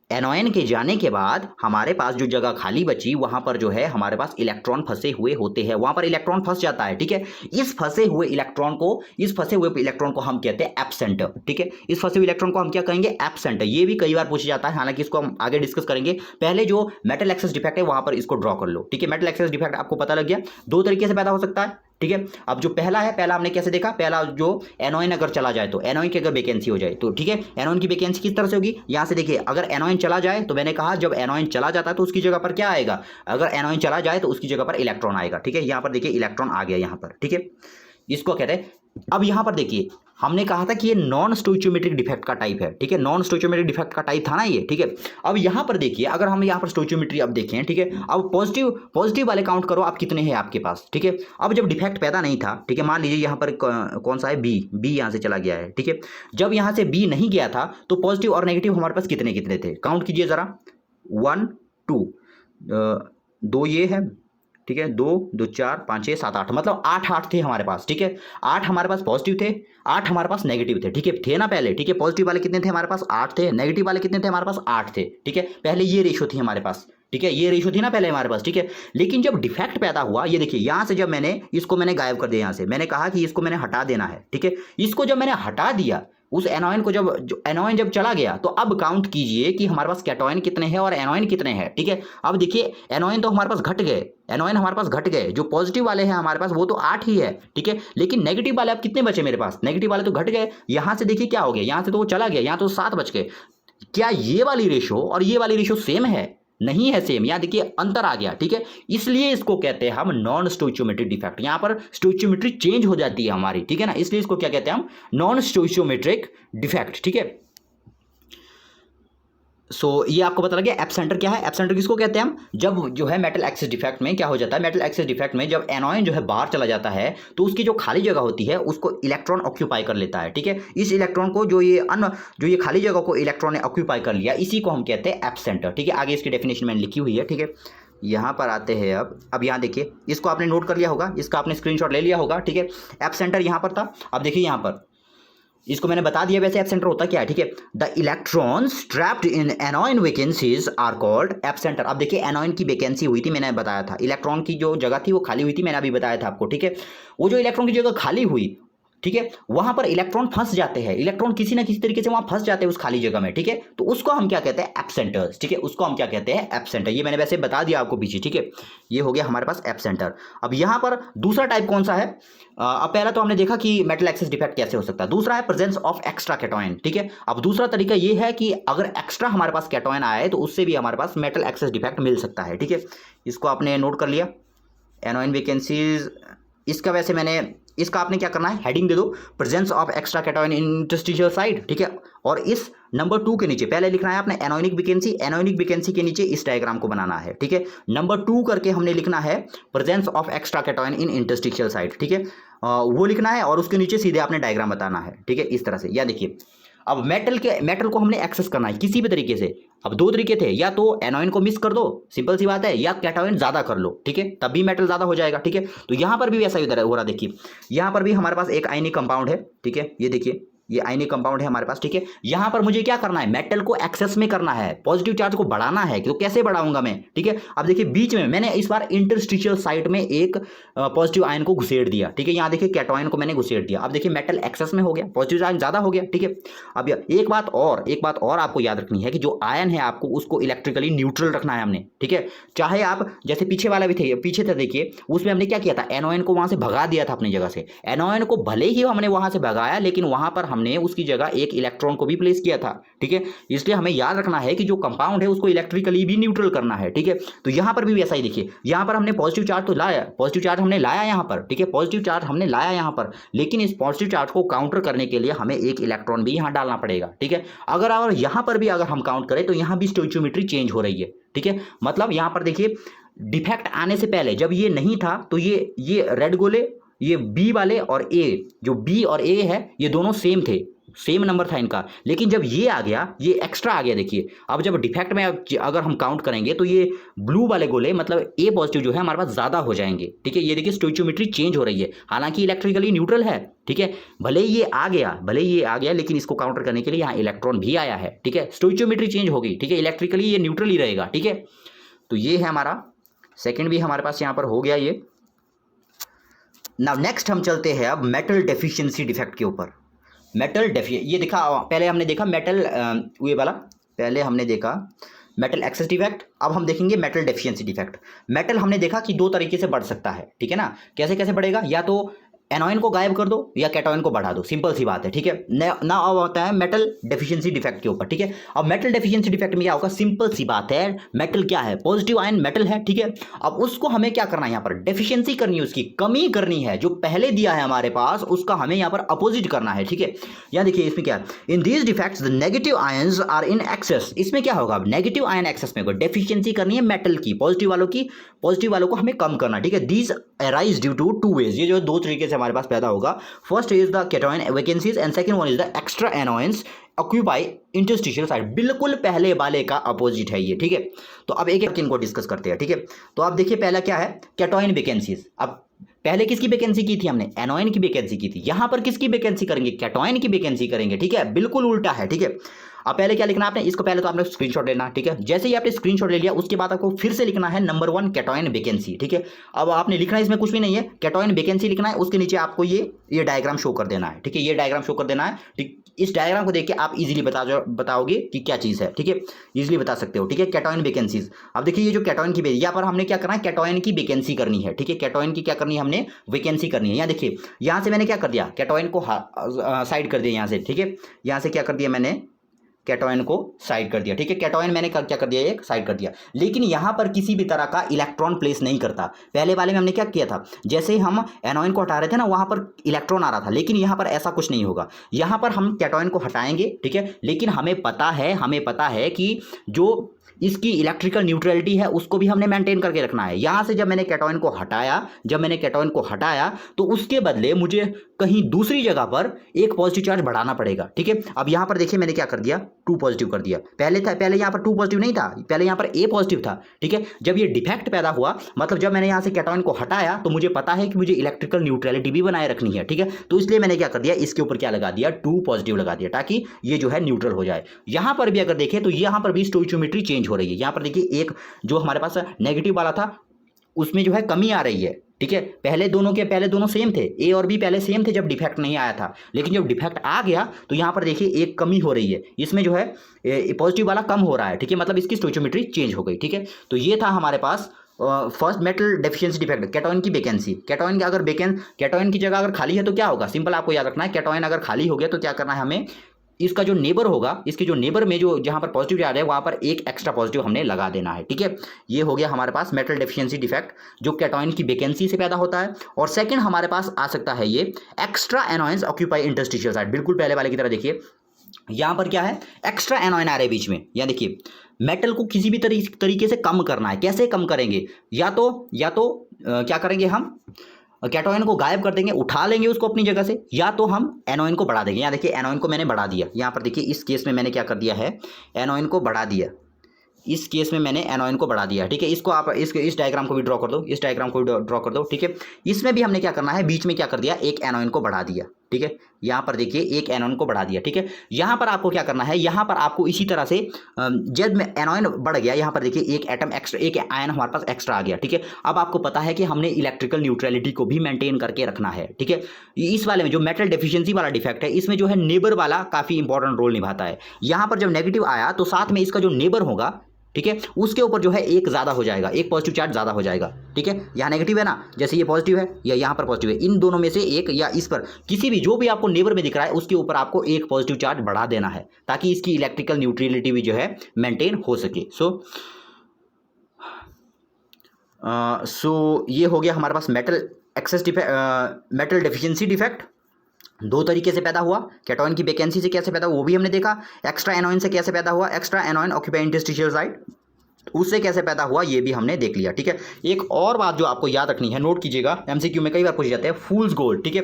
एनोयन के जाने के बाद हमारे पास जो जगह खाली बची, वहां पर जो है हमारे पास इलेक्ट्रॉन फंसे हुए होते हैं, वहां पर इलेक्ट्रॉन फंस जाता है। ठीक है, इस फंसे हुए इलेक्ट्रॉन को हम कहते हैं एब्सेंट। ठीक है, इस फंसे हुए इलेक्ट्रॉन को हम क्या कहेंगे, एब्सेंट। ये भी कई बार पूछा जाता है, हालांकि इसको हम आगे डिस्कस करेंगे। पहले जो मेटल एक्सेस डिफेक्ट है वहां पर इसको ड्रॉ कर लो। ठीक है, मेटल एक्सेस डिफेक्ट आपको पता लग गया, दो तरीके से पैदा हो सकता है। ठीक है, अब जो पहला हमने कैसे देखा, पहला जो एनोइन अगर चला जाए तो एनोइन की अगर वैकेंसी हो जाए तो, ठीक है, एनोइन की वैकेंसी किस तरह से होगी, यहां से देखिए, अगर एनोइन चला जाए तो मैंने कहा जब एनोइन चला जाता है तो उसकी जगह पर क्या आएगा, अगर एनोइन चला जाए तो उसकी जगह पर इलेक्ट्रॉन आएगा। ठीक है, यहां पर देखिए इलेक्ट्रॉन आ गया यहां पर। ठीक है, इसको कहते हैं अब यहाँ पर देखिए हमने कहा था कि ये नॉन स्टोइचियोमेट्रिक डिफेक्ट का टाइप है, ठीक है, नॉन स्टोइचियोमेट्रिक डिफेक्ट का टाइप था ना ये, ठीक है। अब यहाँ पर देखिए अगर हम यहाँ पर स्टोइचियोमेट्री अब देखें, ठीक है, अब पॉजिटिव वाले काउंट करो आप कितने हैं आपके पास, ठीक है। अब जब डिफेक्ट पैदा नहीं था, ठीक है, मान लीजिए यहाँ पर कौन सा है, बी यहाँ से चला गया है, ठीक है। जब यहाँ से बी नहीं गया था तो पॉजिटिव और नेगेटिव हमारे पास कितने कितने थे, काउंट कीजिए जरा, 1 2 2 ये है, ठीक है, 2 2 4 5 6 7 8, मतलब 8 थे हमारे पास, ठीक है। 8 हमारे पास पॉजिटिव थे, 8 हमारे पास नेगेटिव थे, ठीक है, थे ना पहले, ठीक है। पॉजिटिव वाले कितने थे हमारे पास, 8 थे, नेगेटिव वाले कितने थे हमारे पास, 8 थे, ठीक है। पहले ये रेशो थी हमारे पास, ठीक है, ये रेशो थी ना पहले हमारे पास, ठीक है। लेकिन जब डिफेक्ट पैदा हुआ, ये देखिए यहाँ से जब मैंने इसको गायब कर दिया, यहाँ से मैंने कहा कि इसको मैंने हटा देना है, ठीक है। इसको जब मैंने हटा दिया, उस एनोइन को जब एनोइन जब चला गया, तो अब काउंट कीजिए कि हमारे पास कैटोइन कितने हैं और एनोइन कितने हैं, ठीक है। अब देखिए एनोइन तो हमारे पास घट गए, एनोइन हमारे पास घट गए, जो पॉजिटिव वाले हैं हमारे पास वो तो 8 ही है, ठीक है। लेकिन नेगेटिव वाले अब कितने बचे मेरे पास, नेगेटिव वाले तो घट गए, यहाँ से देखिए क्या हो गया, यहाँ से तो वो चला गया, यहाँ तो 7 बच गए। क्या ये वाली रेशो और ये वाली रेशो सेम है, नहीं है सेम, यहाँ देखिए अंतर आ गया, ठीक है। इसलिए इसको कहते हैं हम नॉन स्टोइचियोमेट्रिक डिफेक्ट, यहाँ पर स्टोइचियोमेट्री चेंज हो जाती है हमारी, ठीक है ना, इसलिए इसको क्या कहते हैं हम, नॉन स्टोइचियोमेट्रिक डिफेक्ट, ठीक है। सो ये आपको पता लग गया एब्सेंटर क्या है। एब्सेंटर किसको कहते हैं हम, जब जो है मेटल एक्सिस डिफेक्ट में क्या हो जाता है, मेटल एक्सिस डिफेक्ट में जब एनोइन जो है बाहर चला जाता है तो उसकी जो खाली जगह होती है उसको इलेक्ट्रॉन ऑक्यूपाई कर लेता है, ठीक है। इस इलेक्ट्रॉन को जो ये खाली जगह को इलेक्ट्रॉन ने ऑक्यूपाई कर लिया, इसी को हम कहते हैं एब्सेंटर, ठीक है। आगे इसकी डेफिनेशन मैंने लिखी हुई है, ठीक है। यहाँ पर आते हैं अब यहाँ देखिए, इसको आपने नोट कर लिया होगा, इसका आपने स्क्रीनशॉट ले लिया होगा, ठीक है। एब्सेंटर यहाँ पर था, अब देखिए यहाँ पर इसको मैंने बता दिया वैसे एब्सेंटर होता क्या है, ठीक है। The electrons trapped in anion vacancies are called F centre. अब देखिए एनोइन की वैकेंसी हुई थी, मैंने बताया था, इलेक्ट्रॉन की जो जगह थी वो खाली हुई थी, मैंने अभी बताया था आपको, ठीक है। वो जो इलेक्ट्रॉन की जगह खाली हुई, ठीक है, वहां पर इलेक्ट्रॉन फंस जाते हैं, इलेक्ट्रॉन किसी ना किसी तरीके से वहां फंस जाते हैं उस खाली जगह में, ठीक है। तो उसको हम क्या कहते हैं, एब्सेंटर्स, ठीक है, उसको हम क्या कहते हैं, एब्सेंटर। ये मैंने वैसे बता दिया आपको पीछे, ठीक है। ये हो गया हमारे पास एब्सेंटर। अब यहां पर दूसरा टाइप कौन सा है, अब पहला तो हमने देखा कि मेटल एक्सिस डिफेक्ट कैसे हो सकता है, दूसरा है प्रेजेंस ऑफ एक्स्ट्रा कैटोइन, ठीक है। अब दूसरा तरीका ये है कि अगर एक्स्ट्रा हमारे पास कैटोइन आया है तो उससे भी हमारे पास मेटल एक्सिस डिफेक्ट मिल सकता है, ठीक है। इसको आपने नोट कर लिया, एनोइन वैकेंसीज, इसका वैसे मैंने इसका आपने क्या करना है, हेडिंग दे दो, presence of extra cation in interstitial site, ठीक है। और इस नंबर 2 के नीचे पहले लिखना है आपने एनोनिक वैकेंसी, एनोनिक वैकेंसी के नीचे इस डायग्राम को बनाना है, ठीक है। नंबर 2 करके हमने लिखना है presence of extra cation in interstitial site, ठीक है। वो लिखना है और उसके नीचे सीधे आपने डायग्राम बताना है, ठीक है, इस तरह से। या देखिए अब मेटल को हमने एक्सेस करना है किसी भी तरीके से। अब 2 तरीके थे, या तो एनोइन को मिस कर दो, सिंपल सी बात है, या कैटायन ज्यादा कर लो, ठीक है, तभी मेटल ज्यादा हो जाएगा, ठीक है। तो यहां पर भी वैसा ही हो रहा, देखिए यहां पर भी हमारे पास एक आयनिक कंपाउंड है, ठीक है, ये देखिए ये आयनिक कंपाउंड है हमारे पास, ठीक है। यहां पर मुझे क्या करना है, मेटल को एक्सेस में करना है, पॉजिटिव चार्ज को बढ़ाना है, तो कैसे बढ़ाऊंगा मैं, ठीक है। अब देखिए बीच में मैंने इस बार इंटरस्टिशियल साइट में एक पॉजिटिव आयन को घुसेड़ दिया, ठीक है। यहां देखिए कैटोयन को मैंने घुसेड़ दिया, अब देखिए मेटल एक्सेस में हो गया, पॉजिटिव चार्ज ज्यादा हो गया, ठीक है। अब एक बात और आपको याद रखनी है कि जो आयन है आपको उसको इलेक्ट्रिकली न्यूट्रल रखना है हमने, ठीक है। चाहे आप जैसे पीछे वाला भी थे, पीछे था देखिए, उसमें हमने क्या किया था, एनोयन को वहां से भगा दिया था अपनी जगह से। एनोयन को भले ही हमने वहां से भगाया, लेकिन वहां पर हमने उसकी जगह एक इलेक्ट्रॉन को भी प्लेस किया था, ठीक है। इसलिए हमें याद रखना है कि जो कंपाउंड है उसको इलेक्ट्रिकली भी न्यूट्रल करना है, ठीक है। तो यहां पर भी वैसा ही देखिए, यहां पर हमने पॉजिटिव चार्ज तो लाया, पॉजिटिव चार्ज हमने लाया यहां पर, ठीक है, पॉजिटिव चार्ज हमने लाया यहां पर, लेकिन इस पॉजिटिव चार्ज को काउंटर करने के लिए हमें एक इलेक्ट्रॉन भी यहां डालना पड़ेगा, ठीक है। अगर यहां पर भी अगर हम काउंट करें तो यहां भी स्टोइचियोमेट्री चेंज हो रही है, ठीक है। मतलब यहां पर देखिए डिफेक्ट आने से पहले जब ये नहीं था तो ये रेड गोले, ये बी वाले और ए, जो बी और ए है ये दोनों सेम थे, सेम नंबर था इनका। लेकिन जब ये आ गया, ये एक्स्ट्रा आ गया, देखिए अब जब डिफेक्ट में अगर हम काउंट करेंगे तो ये ब्लू वाले गोले मतलब ए पॉजिटिव जो है हमारे पास ज्यादा हो जाएंगे, ठीक है। ये देखिए स्टोइचियोमेट्री चेंज हो रही है, हालांकि इलेक्ट्रिकली न्यूट्रल है, ठीक है। भले ही ये आ गया लेकिन इसको काउंटर करने के लिए यहाँ इलेक्ट्रॉन भी आया है, ठीक है। स्टोइचियोमेट्री चेंज हो गई, ठीक है, इलेक्ट्रिकली ये न्यूट्रल ही रहेगा, ठीक है। तो ये है हमारा सेकेंड भी हमारे पास यहाँ पर हो गया ये। नाउ नेक्स्ट हम चलते हैं अब मेटल डेफिशिएंसी डिफेक्ट के ऊपर। ये देखा पहले हमने देखा मेटल ये वाला, पहले हमने देखा मेटल एक्सेस डिफेक्ट, अब हम देखेंगे मेटल डेफिशिएंसी डिफेक्ट। मेटल हमने देखा कि 2 तरीके से बढ़ सकता है, ठीक है ना। कैसे कैसे बढ़ेगा, या तो एनोइन को गायब कर दो या कैटायन को बढ़ा दो, सिंपल सी बात है, ठीक है। ना अब होता है मेटल डेफिशिएंसी डिफेक्ट के ऊपर, ठीक है। अब मेटल डेफिशिएंसी डिफेक्ट में क्या होगा, सिंपल सी बात है, मेटल क्या है, पॉजिटिव आयन मेटल है, ठीक है। अब उसको हमें क्या करना है, यहाँ पर डेफिशिएंसी करनी है, उसकी कमी करनी है, जो पहले दिया है हमारे पास उसका हमें यहाँ पर अपोजिट करना है, ठीक है। यहाँ देखिए इसमें क्या है, in these defects the negative ions are in excess, इसमें क्या होगा, नेगेटिव आयन एक्सेस में होगा, डेफिशिएंसी करनी है मेटल की, पॉजिटिव वालों को हमें कम करना, ठीक है। These arise due to two ways, ये जो दो तरीके से हमारे पास पैदा होगा। First is the cation vacancies and second one is the extra anions occupy interstitial side, बिल्कुल पहले वाले का अपोजिट है ये, ठीक है। तो अब एक एक इनको डिस्कस करते हैं, ठीक है। तो आप देखिए पहला क्या है, कैटायन वैकेंसीज। अब पहले किसकी वैकेंसी की थी हमने, एनोइन की वैकेंसी की थी, यहां पर किसकी वैकेंसी करेंगे, कैटायन की वैकेंसी करेंगे, ठीक है। बिल्कुल उल्टा है, ठीक है। अब पहले क्या लिखना आपने, इसको पहले तो आपने स्क्रीनशॉट लेना, ठीक है। जैसे ही आपने स्क्रीनशॉट ले लिया उसके बाद आपको फिर से लिखना है नंबर 1 कैटायन वैकेंसी, ठीक है। अब आपने लिखना है, इसमें कुछ भी नहीं है, कैटायन वैकेंसी लिखना है, उसके नीचे आपको ये डायग्राम शो कर देना है, ठीक है। ये डायग्राम शो कर देना है, ठीक। इस डायग्राम को देख के आप इजीली बताओगे कि क्या चीज़ है, ठीक है, इजीली बता सकते हो, ठीक है। कैटायन वैकेंसीज, अब देखिए ये जो कैटायन की यहाँ पर हमने क्या करना है, कैटायन की वैकेंसी करनी है, ठीक है। कैटायन की क्या करनी है, हमने वैकेंसी करनी है। यहाँ देखिए, यहाँ से मैंने क्या कर दिया, कैटायन को साइड कर दिया यहाँ से, ठीक है। यहाँ से क्या कर दिया मैंने, कैटायन को साइड कर दिया, ठीक है। कैटायन मैंने क्या कर दिया, एक साइड कर दिया, लेकिन यहां पर किसी भी तरह का इलेक्ट्रॉन प्लेस नहीं करता। पहले वाले में हमने क्या किया था, जैसे ही हम एनोइन को हटा रहे थे ना, वहां पर इलेक्ट्रॉन आ रहा था, लेकिन यहां पर ऐसा कुछ नहीं होगा। यहां पर हम कैटायन को हटाएंगे, ठीक है, लेकिन हमें पता है कि जो इसकी इलेक्ट्रिकल न्यूट्रलिटी है उसको भी हमने मेंटेन करके रखना है। यहाँ से जब मैंने कैटायन को हटाया तो उसके बदले मुझे कहीं दूसरी जगह पर एक पॉजिटिव चार्ज बढ़ाना पड़ेगा, ठीक है। अब यहाँ पर देखिए मैंने क्या कर दिया, 2 पॉजिटिव कर दिया। पहले यहाँ पर 2 पॉजिटिव नहीं था, पहले यहाँ पर A पॉजिटिव था, ठीक है। जब ये डिफेक्ट पैदा हुआ, मतलब जब मैंने यहाँ से कैटायन को हटाया तो मुझे पता है कि मुझे इलेक्ट्रिकल न्यूट्रलिटी भी बनाए रखनी है, ठीक है। तो इसलिए मैंने क्या कर दिया, इसके ऊपर क्या लगा दिया, 2 पॉजिटिव लगा दिया, ताकि ये जो है न्यूट्रल हो जाए। यहाँ पर भी अगर देखें तो यहाँ पर भी स्टोइचियोमेट्री चेंज हो रही है। यहाँ पर देखिए एक जो हमारे पास नेगेटिव वाला था उसमें जो है कमी आ रही है, ठीक है। पहले दोनों सेम थे, ए और बी पहले सेम थे जब डिफेक्ट नहीं आया था, लेकिन जब डिफेक्ट आ गया तो यहाँ पर देखिए एक कमी हो रही है, इसमें जो है पॉजिटिव वाला कम हो रहा है, ठीक है। मतलब इसकी स्टोइचियोमेट्री चेंज हो गई, ठीक है। तो ये था हमारे पास first metal deficiency defect, cation की वैकेंसी। कैटायन की जगह अगर खाली है तो क्या होगा, सिंपल आपको याद रखना है, कैटायन अगर खाली हो गया तो क्या करना है हमें, इसका जो नेबर होगा, इसके जो नेबर में जो जहां पर पॉजिटिव चार्ज है वहां पर एक एक्स्ट्रा पॉजिटिव हमने लगा देना है, ठीक है। ये हो गया हमारे पास मेटल डेफिशिएंसी डिफेक्ट जो कैटायन की वैकेंसी से पैदा होता है। और सेकंड हमारे पास आ सकता है ये extra anions occupy interstitial side, बिल्कुल पहले वाले की तरह। देखिए यहां पर क्या है, एक्स्ट्रा एनोइन आ रहे बीच में। यहाँ देखिए मेटल को किसी भी तरीके से कम करना है, कैसे कम करेंगे, या तो क्या करेंगे, हम कैटायन को गायब कर देंगे, उठा लेंगे उसको अपनी जगह से, या तो हम एनोइन को बढ़ा देंगे। यहाँ देखिए एनोइन को मैंने बढ़ा दिया, यहाँ पर देखिए इस केस में मैंने क्या कर दिया है, एनोइन को बढ़ा दिया, इस केस में मैंने एनोइन को बढ़ा दिया, ठीक है। इसको आप इस डायग्राम को भी ड्रॉ कर दो, इस डायग्राम को भी ड्रॉ कर दो, ठीक है। इसमें भी हमने क्या करना है, बीच में क्या कर दिया, एक एनोइन को बढ़ा दिया, ठीक है। यहाँ पर देखिए एक एनोइन को बढ़ा दिया, ठीक है। यहाँ पर आपको क्या करना है, यहाँ पर आपको इसी तरह से जब में एनोइन बढ़ गया, यहाँ पर देखिए एक एटम एक्स्ट्रा, एक आयन हमारे पास एक्स्ट्रा आ गया, ठीक है। अब आपको पता है कि हमने इलेक्ट्रिकल न्यूट्रलिटी को भी मेंटेन करके रखना है, ठीक है। इस वाले में जो मेटल डेफिशिएंसी वाला डिफेक्ट है, इसमें जो है नेबर वाला काफ़ी इंपॉर्टेंट रोल निभाता है। यहाँ पर जब नेगेटिव आया तो साथ में इसका जो नेबर होगा, ठीक है, उसके ऊपर जो है एक ज़्यादा हो जाएगा, एक पॉजिटिव चार्ज ज़्यादा हो जाएगा, ठीक है। यहाँ नेगेटिव है ना, जैसे ये पॉजिटिव है या यहाँ पर पॉजिटिव है, इन दोनों में से एक या इस पर किसी भी जो भी आपको नेबर में दिख रहा है उसके ऊपर आपको एक पॉजिटिव चार्ज बढ़ा देना है, ताकि इसकी इलेक्ट्रिकल न्यूट्रलिटी भी जो है मेंटेन हो सके। सो ये हो गया हमारे पास मेटल डेफिशिएंसी डिफेक्ट। 2 तरीके से पैदा हुआ, कैटायन की वैकेंसी से कैसे पैदा हुआ वो भी हमने देखा, एक्स्ट्रा एनोइन से कैसे पैदा हुआ, एक्स्ट्रा एनोइन ऑक्यूपाई इंटरस्टिशियल साइड उससे कैसे पैदा हुआ ये भी हमने देख लिया, ठीक है। एक और बात जो आपको याद रखनी है, नोट कीजिएगा, एमसीक्यू में कई बार पूछ जाते हैं, फूल्स गोल्ड, ठीक है।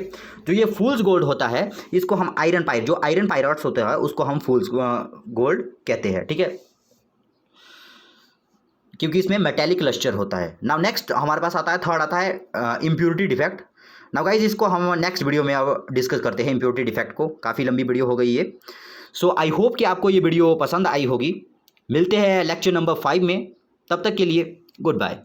जो ये फूल्स गोल्ड होता है इसको हम जो आयरन पायराइड्स होते हैं उसको हम फूल्स गोल्ड कहते हैं, ठीक है, क्योंकि इसमें मेटेलिक लस्टर होता है। नाउ नेक्स्ट हमारे पास आता है, थर्ड आता है इम्प्योरिटी डिफेक्ट। नाउ गाइज इसको हम नेक्स्ट वीडियो में अब डिस्कस करते हैं, इम्प्योरिटी डिफेक्ट को। काफ़ी लंबी वीडियो हो गई ये। सो आई होप कि आपको ये वीडियो पसंद आई होगी। मिलते हैं लेक्चर नंबर 5 में, तब तक के लिए गुड बाय।